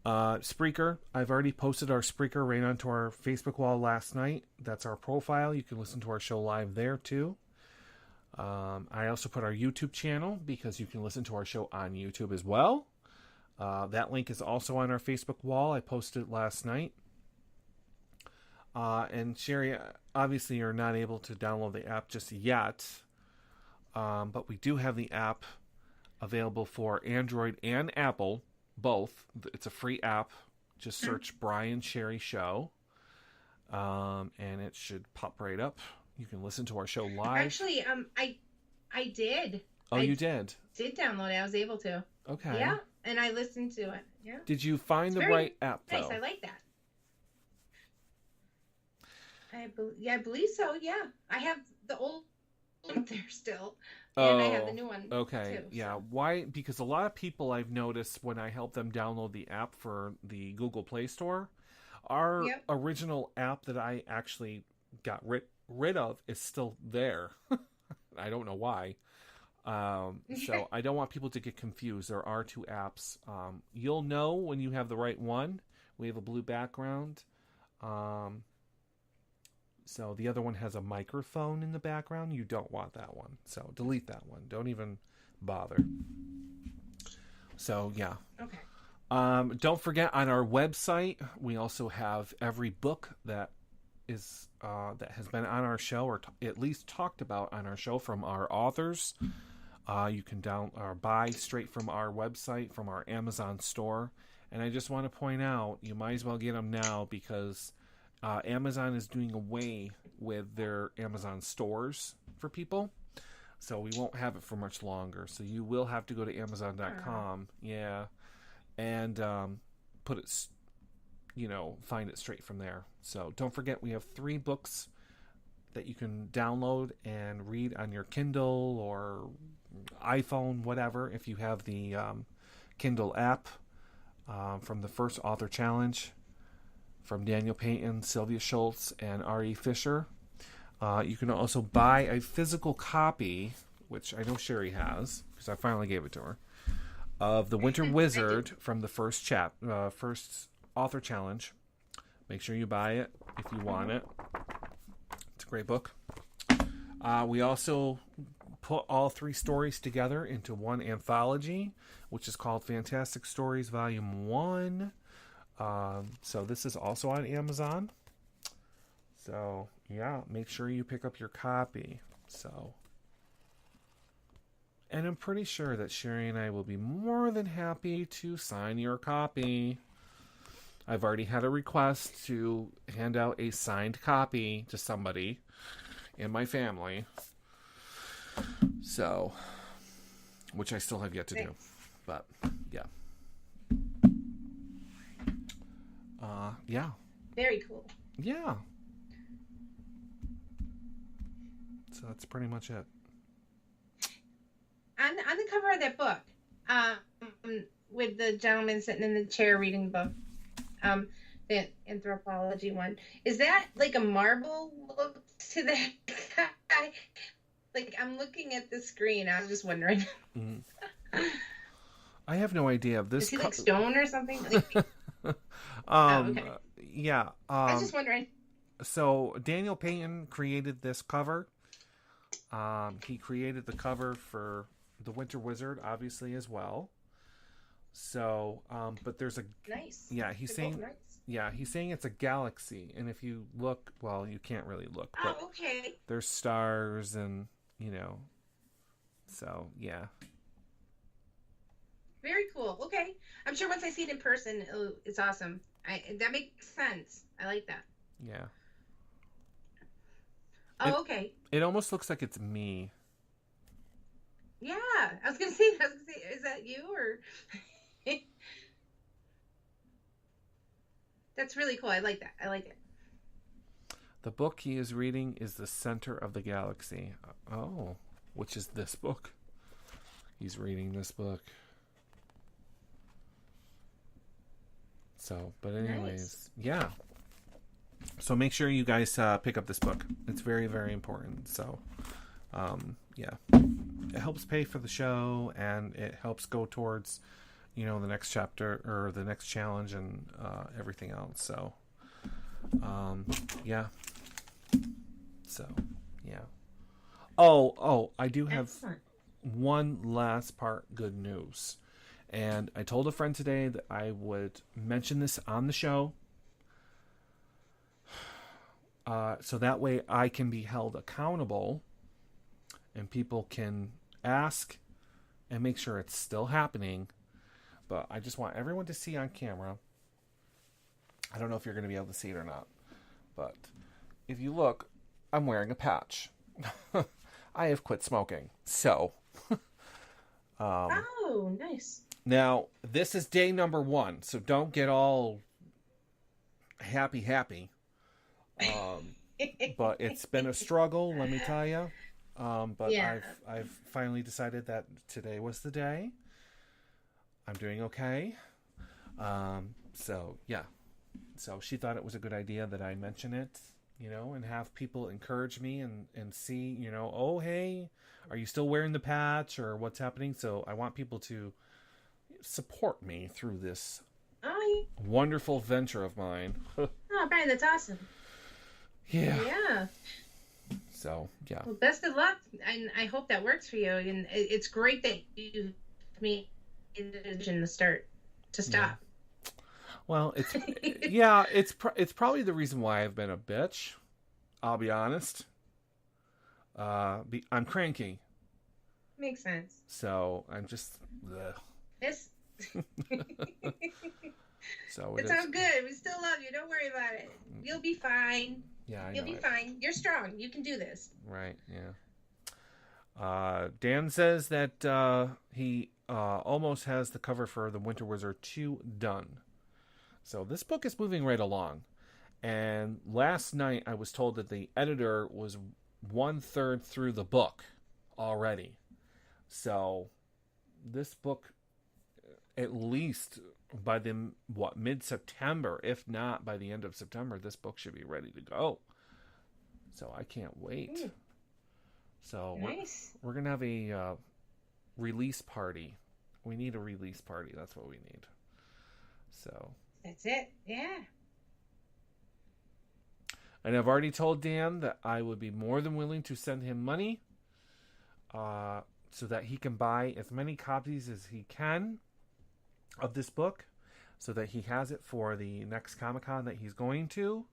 Spreaker, I've already posted our Spreaker right onto our Facebook wall last night. That's our profile. You can listen to our show live there too. I also put our YouTube channel because you can listen to our show on YouTube as well. That link is also on our Facebook wall. I posted it last night. And Sherry, obviously you're not able to download the app just yet, but we do have the app available for Android and Apple, both. It's a free app. Just search Brian Sherri Show, and it should pop right up. You can listen to our show live. Actually, I did. Oh, you did? Did download it. I was able to. Okay. Yeah, and I listened to it. Yeah. Did you find the right app, though? Nice. I like that. I believe so. Yeah, I have the old one there still, and I have the new one. Okay. Too, yeah. so. Why? Because a lot of people I've noticed when I help them download the app for the Google Play Store, our original app that I actually got rid of is still there. I don't know why. So I don't want people to get confused. There are two apps. You'll know when you have the right one. We have a blue background. So the other one has a microphone in the background. You don't want that one. So delete that one. Don't even bother. So yeah. Okay. Don't forget, on our website, we also have every book that is that has been on our show, or at least talked about on our show, from our authors. You can buy straight from our website, from our Amazon store. And I just want to point out, you might as well get them now, because Amazon is doing away with their Amazon stores for people. So we won't have it for much longer. So you will have to go to Amazon.com. Yeah. And put it, find it straight from there. So don't forget, we have 3 books that you can download and read on your Kindle or iPhone, whatever, if you have the Kindle app, from the first author challenge, from Daniel Payton, Sylvia Schultz, and R.E. Fisher. You can also buy a physical copy, which I know Sherry has, because I finally gave it to her, of The Winter Wizard from the first author challenge. Make sure you buy it if you want it. It's a great book. We also put all 3 stories together into one anthology, which is called Fantastic Stories Volume 1. So this is also on Amazon. So yeah, make sure you pick up your copy. And I'm pretty sure that Sherry and I will be more than happy to sign your copy. I've already had a request to hand out a signed copy to somebody in my family. So, which I still have yet to do. But, yeah. Yeah. Very cool. Yeah. So that's pretty much it. On the cover of that book, with the gentleman sitting in the chair reading the book, the anthropology one, is that like a marble look to that guy? Like, I'm looking at the screen. I was just wondering. I have no idea. Is he like stone or something? Like... okay. Yeah. I was just wondering. So Daniel Payton created this cover. He created the cover for The Winter Wizard, obviously, as well. So, but there's a nice. Yeah, he's saying. Nice. Yeah, he's saying it's a galaxy, and if you look, well, you can't really look. But okay. There's stars, and so yeah. Very cool. Okay, I'm sure once I see it in person, it's awesome. That makes sense. I like that. Yeah. Oh, okay. It almost looks like it's me. Yeah, I was gonna say, is that you or? That's really cool. I like that. I like it. The book he is reading is The Center of the Galaxy. Oh, which is this book. He's reading this book. So, but anyways, yeah. So make sure you guys pick up this book. It's very, very important. So, yeah. It helps pay for the show, and it helps go towards, the next chapter or the next challenge and everything else. So, yeah. So, yeah. Oh, I do have one last part good news. And I told a friend today that I would mention this on the show. so that way I can be held accountable and people can ask and make sure it's still happening. But I just want everyone to see on camera. I don't know if you're going to be able to see it or not, but if you look, I'm wearing a patch. I have quit smoking. So, oh, nice. Now, this is day number 1, so don't get all happy. But it's been a struggle, let me tell you. But yeah. I've finally decided that today was the day. I'm doing okay. So, yeah. So she thought it was a good idea that I mention it, and have people encourage me and see, oh, hey, are you still wearing the patch or what's happening? So I want people to support me through this wonderful venture of mine. Oh, Brian, that's awesome. Yeah. So, yeah. Well, best of luck, and I hope that works for you. And it's great that you made in the start to stop. Yeah. Well, it's it's probably the reason why I've been a bitch. I'll be honest. I'm cranky. Makes sense. So I'm just. This. So it's all good. We still love you. Don't worry about it. You'll be fine. Yeah, You'll be fine. You're strong. You can do this. Right. Yeah. Dan says that he almost has the cover for The Winter Wizard 2 done. So this book is moving right along. And last night I was told that the editor was 1/3 through the book already. So this book, at least by the mid-September, if not by the end of September, this book should be ready to go. So I can't wait. So nice. We're going to have a release party. We need a release party. That's what we need. So that's it. Yeah. And I've already told Dan that I would be more than willing to send him money so that he can buy as many copies as he can of this book, so that he has it for the next Comic-Con that he's going to,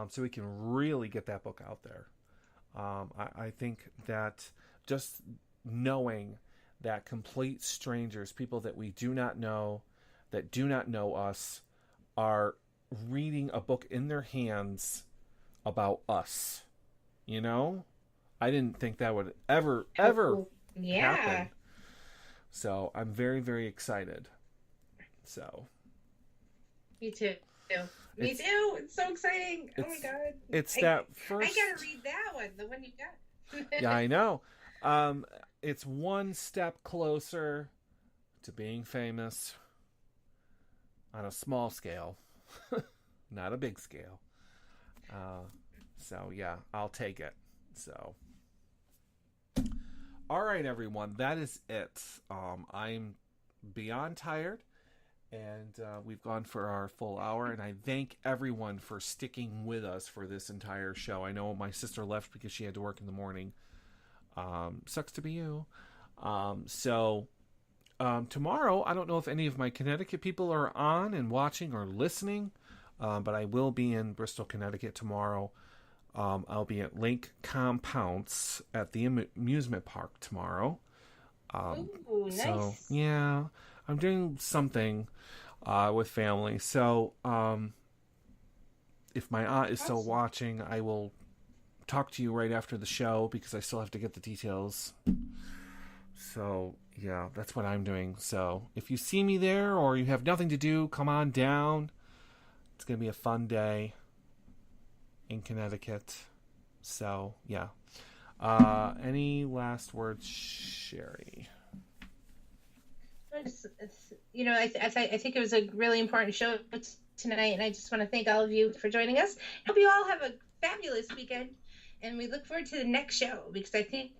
so he can really get that book out there. I think that just knowing that complete strangers, people that we do not know, that do not know us, are reading a book in their hands about us. I didn't think that would ever happen. So I'm very, very excited. So. Me too. Me too. It's so exciting. Oh my god. It's that first. I gotta read that one. The one you got. Yeah, I know. It's one step closer to being famous on a small scale, not a big scale. So yeah, I'll take it. So. All right, everyone. That is it. I'm beyond tired. And we've gone for our full hour, and I thank everyone for sticking with us for this entire show. I know my sister left because she had to work in the morning. Sucks to be you. So tomorrow, I don't know if any of my Connecticut people are on and watching or listening, but I will be in Bristol, Connecticut tomorrow. I'll be at Lake Compounce at the amusement park tomorrow. Ooh, nice. So, yeah. I'm doing something with family. So, if my aunt is still watching, I will talk to you right after the show because I still have to get the details. So, yeah, that's what I'm doing. So, if you see me there or you have nothing to do, come on down. It's going to be a fun day in Connecticut. So, yeah. Any last words, Sherri? I think it was a really important show tonight, and I just want to thank all of you for joining us. Hope you all have a fabulous weekend, and we look forward to the next show because I think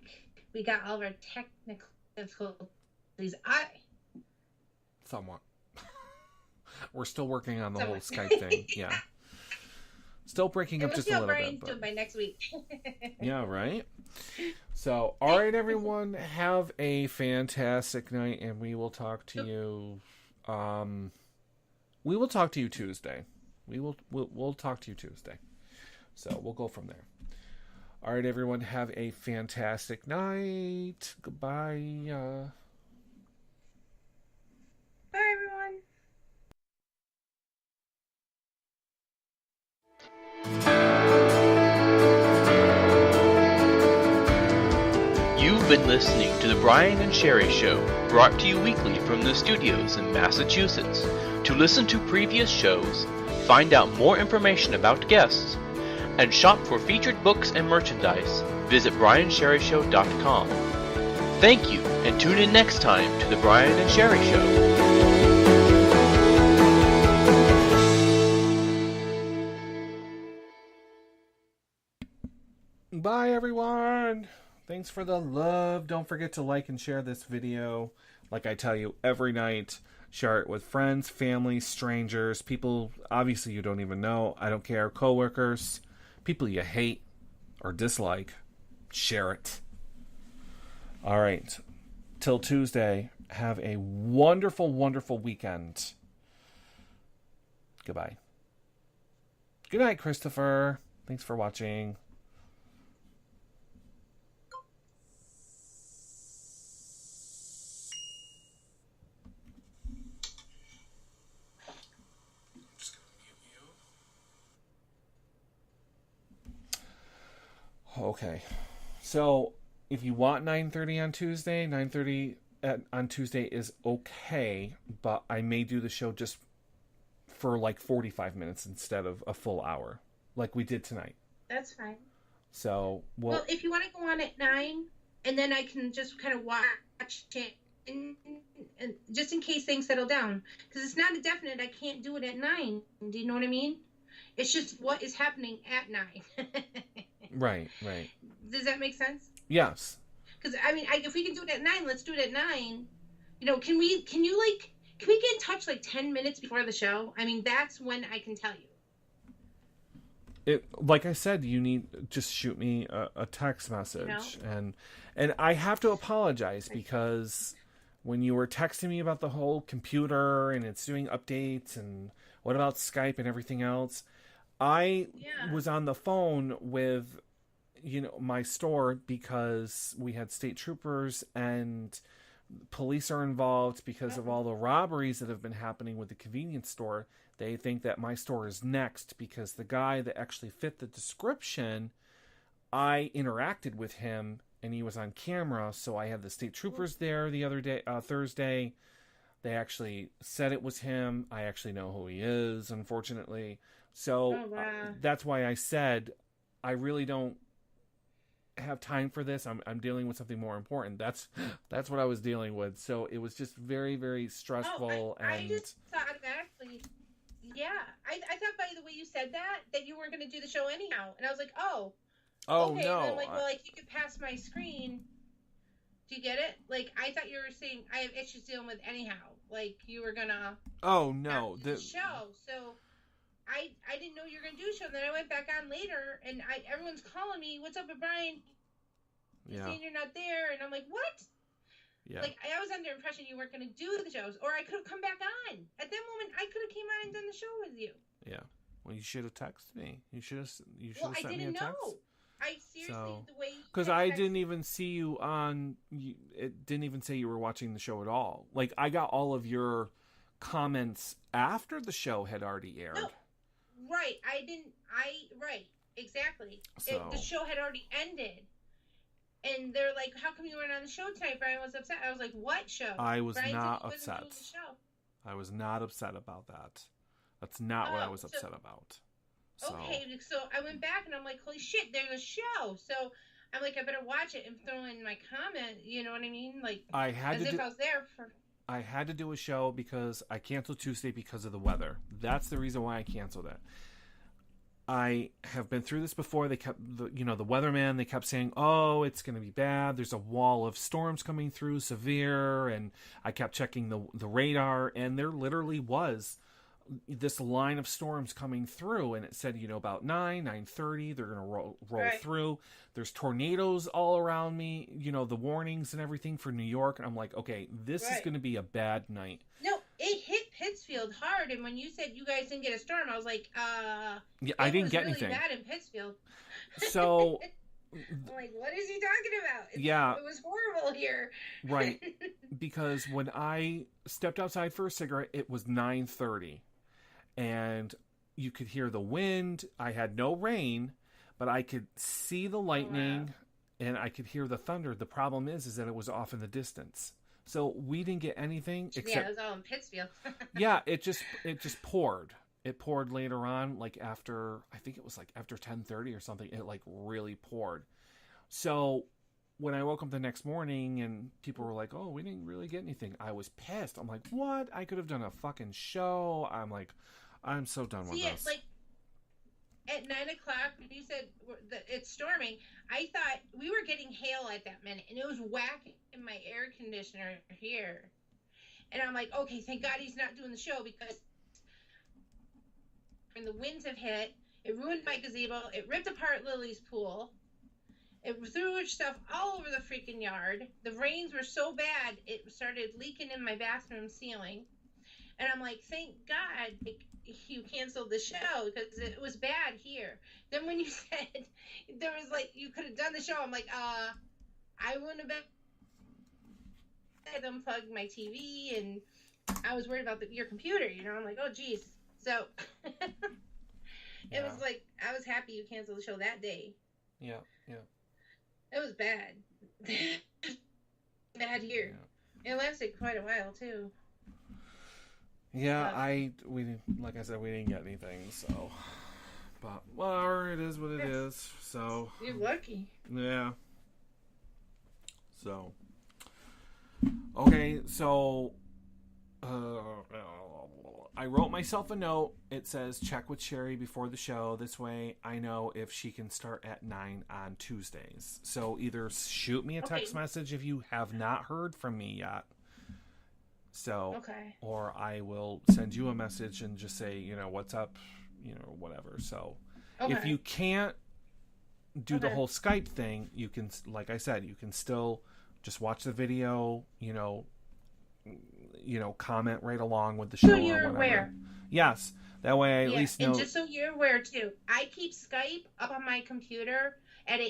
we got all of our technical difficulties. Somewhat. We're still working on the whole Skype thing. Yeah. Still breaking up just a little bit. But by next week. Yeah, right? So, all right, everyone. Have a fantastic night, and we will talk to you. We will talk to you Tuesday. We'll talk to you Tuesday. So we'll go from there. All right, everyone, have a fantastic night. Goodbye. Bye, everyone. You've been listening to The Brian and Sherri Show, brought to you weekly from the studios in Massachusetts. To listen to previous shows, find out more information about guests, and shop for featured books and merchandise, visit briansherrishow.com. Thank you, and tune in next time to The Brian and Sherri Show. Bye, everyone. Thanks for the love. Don't forget to like and share this video. Like I tell you every night, share it with friends, family, strangers, people obviously you don't even know. I don't care. Coworkers, people you hate or dislike. Share it. All right. Till Tuesday, have a wonderful, wonderful weekend. Goodbye. Good night, Christopher. Thanks for watching. Okay, so if you want 9:30 on Tuesday, 9:30 on Tuesday is okay, but I may do the show just for like 45 minutes instead of a full hour, like we did tonight. That's fine. So, well, if you want to go on at 9, and then I can just kind of watch it, and just in case things settle down, because it's not a definite. I can't do it at 9. Do you know what I mean? It's just what is happening at 9. Right. Does that make sense? Yes. Because I mean, if we can do it at 9, let's do it at 9. You know, can we get in touch like 10 minutes before the show? I mean, that's when I can tell you. Like I said, you need just shoot me a text message, and I have to apologize because when you were texting me about the whole computer and it's doing updates and what about Skype and everything else, I was on the phone with, my store because we had state troopers and police are involved because of all the robberies that have been happening with the convenience store. They think that my store is next because the guy that actually fit the description, I interacted with him and he was on camera. So I had the state troopers there the other day, Thursday. They actually said it was him. I actually know who he is, unfortunately. So that's why I said I really don't have time for this. I'm dealing with something more important. That's what I was dealing with. So it was just very, very stressful. I just thought automatically, I thought by the way you said that you were going to do the show anyhow, and I was like, okay. No. And I'm like, well, you could pass my screen. Do you get it? Like, I thought you were saying I have issues dealing with anyhow. Like, you were gonna. Oh no, the show. So, I didn't know you were gonna do a show. Then I went back on later, and everyone's calling me. What's up with Brian? Saying you're not there, and I'm like, what? Yeah. Like, I was under the impression you weren't gonna do the shows, or I could have come back on. At that moment, I could have came on and done the show with you. Yeah. Well, you should have texted me. You should have sent me a text. Well, I didn't know. I seriously, the way... Because I didn't even see you on... It didn't even say you were watching the show at all. Like, I got all of your comments after the show had already aired. No, right. Right. Exactly. So... the show had already ended. And they're like, how come you weren't on the show tonight? Brian was upset. I was like, what show? I was not upset. I was not upset about that. That's not what I was upset about. So. Okay, so I went back and I'm like, holy shit, there's a show. So I'm like, I better watch it and throw in my comment. You know what I mean? Like, I had if I was there for. I had to do a show because I canceled Tuesday because of the weather. That's the reason why I canceled it. I have been through this before. They kept, the weatherman, they kept saying, oh, it's going to be bad. There's a wall of storms coming through, severe. And I kept checking the radar, and there literally was this line of storms coming through, and it said, about 9:30 they're gonna roll right through. There's tornadoes all around me, the warnings and everything for New York, and I'm like, okay, this is gonna be a bad night. No, it hit Pittsburgh. Pittsfield hard, and when you said you guys didn't get a storm, I was like, Yeah, I didn't get anything. It was really bad in Pittsfield. So I'm like, what is he talking about? Yeah. It was horrible here. Right. Because when I stepped outside for a cigarette, it was 9:30. And you could hear the wind. I had no rain, but I could see the lightning and I could hear the thunder. The problem is that it was off in the distance. So we didn't get anything except... Yeah, it was all in Pittsfield. Yeah, it just poured. It poured later on, like after, I think it was like after 10:30 or something. It like really poured. So when I woke up the next morning and people were like, oh, we didn't really get anything, I was pissed. I'm like, what? I could have done a fucking show. I'm like, I'm so done with this. Like at 9 o'clock, when you said it's storming, I thought we were getting hail at that minute, and it was whacking in my air conditioner here. And I'm like, okay, thank God he's not doing the show, because when the winds have hit, it ruined my gazebo, it ripped apart Lily's pool, it threw stuff all over the freaking yard. The rains were so bad, it started leaking in my bathroom ceiling. And I'm like, thank God you canceled the show, because it was bad here. Then when you said there was like, you could have done the show, I'm like, I wouldn't have been. I had unplugged my TV, and I was worried about your computer, you know. I'm like, oh geez. So it was like, I was happy you canceled the show that day. Yeah. It was bad. Bad here. Yeah. It lasted quite a while too. Yeah, like I said, we didn't get anything, so, but whatever, it is what it is. So you're lucky. Yeah. So okay, so I wrote myself a note. It says check with Sherri before the show. This way I know if she can start at 9 on Tuesdays. So either shoot me a text message if you have not heard from me yet. So, or I will send you a message and just say, you know, what's up, you know, whatever. So if you can't do the whole Skype thing, you can, like I said, you can still just watch the video, you know, comment right along with the show. So you're or whatever. aware. Yes. That way I at least know. And just so you're aware too, I keep Skype up on my computer at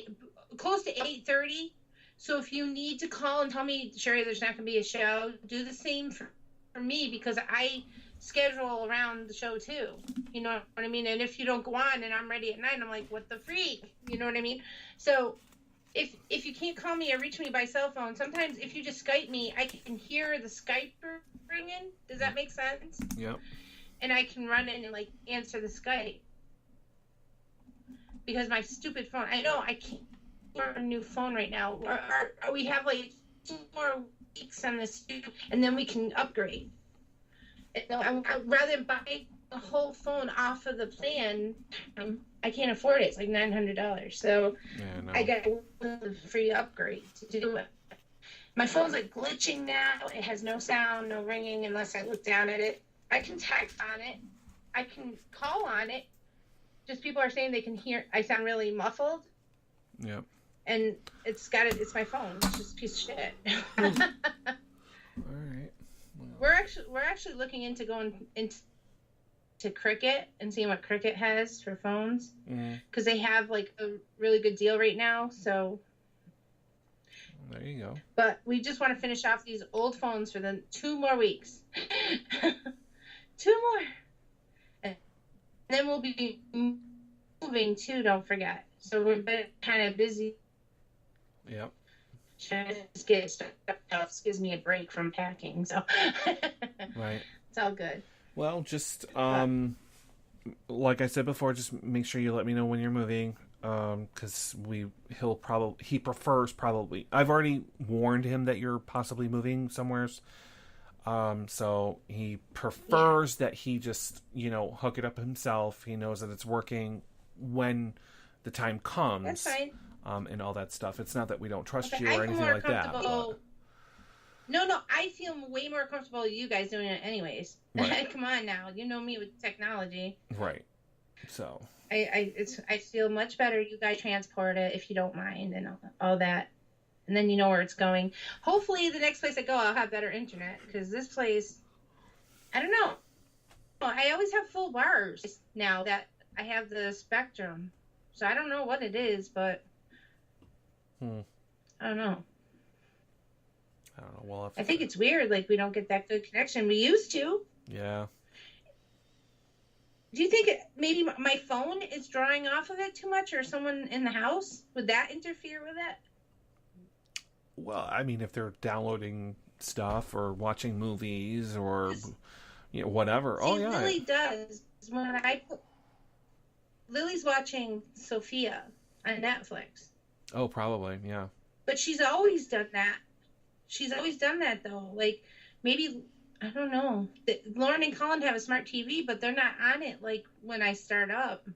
close to 8:30. So if you need to call and tell me, Sherri, there's not going to be a show, do the same for me, because I schedule around the show too. You know what I mean? And if you don't go on and I'm ready at 9, I'm like, what the freak? You know what I mean? So if you can't call me or reach me by cell phone, sometimes if you just Skype me, I can hear the Skype ringing. Does that make sense? Yep. And I can run in and like answer the Skype. Because my stupid phone, I know I can't. A new phone right now. We have like 2 more weeks on this, and then we can upgrade. I'd rather buy the whole phone off of the plan. I can't afford it. It's like $900. So I got a free upgrade to do it. My phone's like glitching now. It has no sound, no ringing unless I look down at it. I can text on it. I can call on it. Just people are saying they can hear. I sound really muffled. Yep. And it's my phone. It's just a piece of shit. All right. Well. We're actually looking into going into Cricket and seeing what Cricket has for phones, because they have like a really good deal right now. So there you go. But we just want to finish off these old phones for the 2 more weeks. 2 more, and then we'll be moving too. Don't forget. So we're kind of busy. Yep. Just get stuff else gives me a break from packing, so right. It's all good. Well, just like I said before, just make sure you let me know when you're moving, because he prefers probably. I've already warned him that you're possibly moving somewheres, so he prefers that he just hook it up himself. He knows that it's working when the time comes. That's fine. And all that stuff. It's not that we don't trust you or anything like that. But... No, I feel way more comfortable with you guys doing it anyways. Right. Come on now, you know me with technology. Right. So. I feel much better. You guys transport it if you don't mind and all that, and then you know where it's going. Hopefully, the next place I go, I'll have better internet, because this place, I don't know. I always have full bars now that I have the Spectrum. So I don't know what it is, but Hmm. I don't know. I don't know. We'll have I to think it's weird, like we don't get that good connection. We used to. Yeah. Do you think maybe my phone is drawing off of it too much, or someone in the house? Would that interfere with it? Well, I mean, if they're downloading stuff or watching movies or whatever. See, Oh yeah. Lily does. When I put Lily's watching Sophia on Netflix, Oh, probably. Yeah. but she's always done that. She's always done that though. Like maybe I don't know. Lauren and Colin have a smart TV, but they're not on it like when I start up.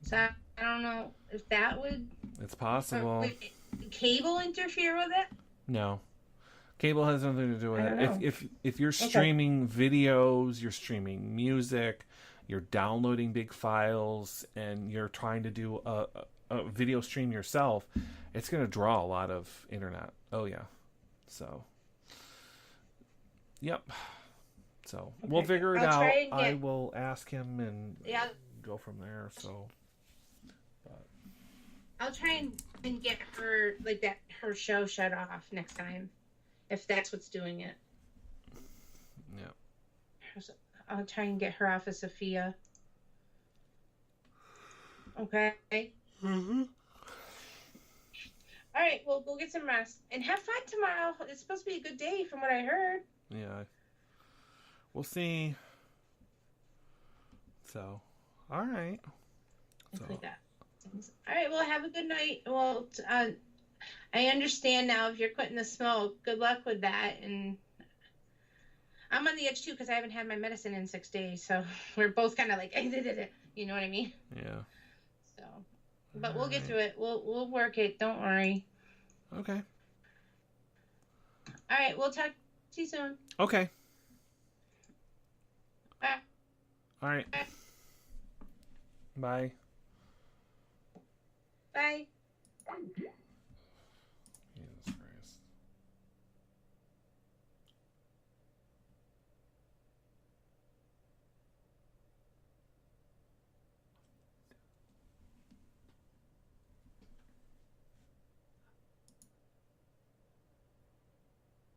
So I don't know if that would. It's possible. Would cable interfere with it? No. Cable has nothing to do with I it. don't know. If you're streaming videos, you're streaming music, you're downloading big files, and you're trying to do a video stream yourself, it's going to draw a lot of internet. Oh yeah. So. Yep. So we'll figure it out. I will ask him and go from there. So. I'll try and get her like that her show shut off next time, if that's what's doing it. Yeah. I'll try and get her off of Sophia. Okay. Mm-hmm. All right. Well, go get some rest and have fun tomorrow. It's supposed to be a good day, from what I heard. Yeah. We'll see. So, all right. Like that. All right. Well, have a good night. Well, I understand now if you're quitting the smoke. Good luck with that. And I'm on the edge too because I haven't had my medicine in 6 days. So we're both kind of like, you know what I mean? Yeah. So, but we'll get through it. We'll work it. Don't worry. Okay. All right. We'll talk to you soon. Okay. All right. Bye. Bye.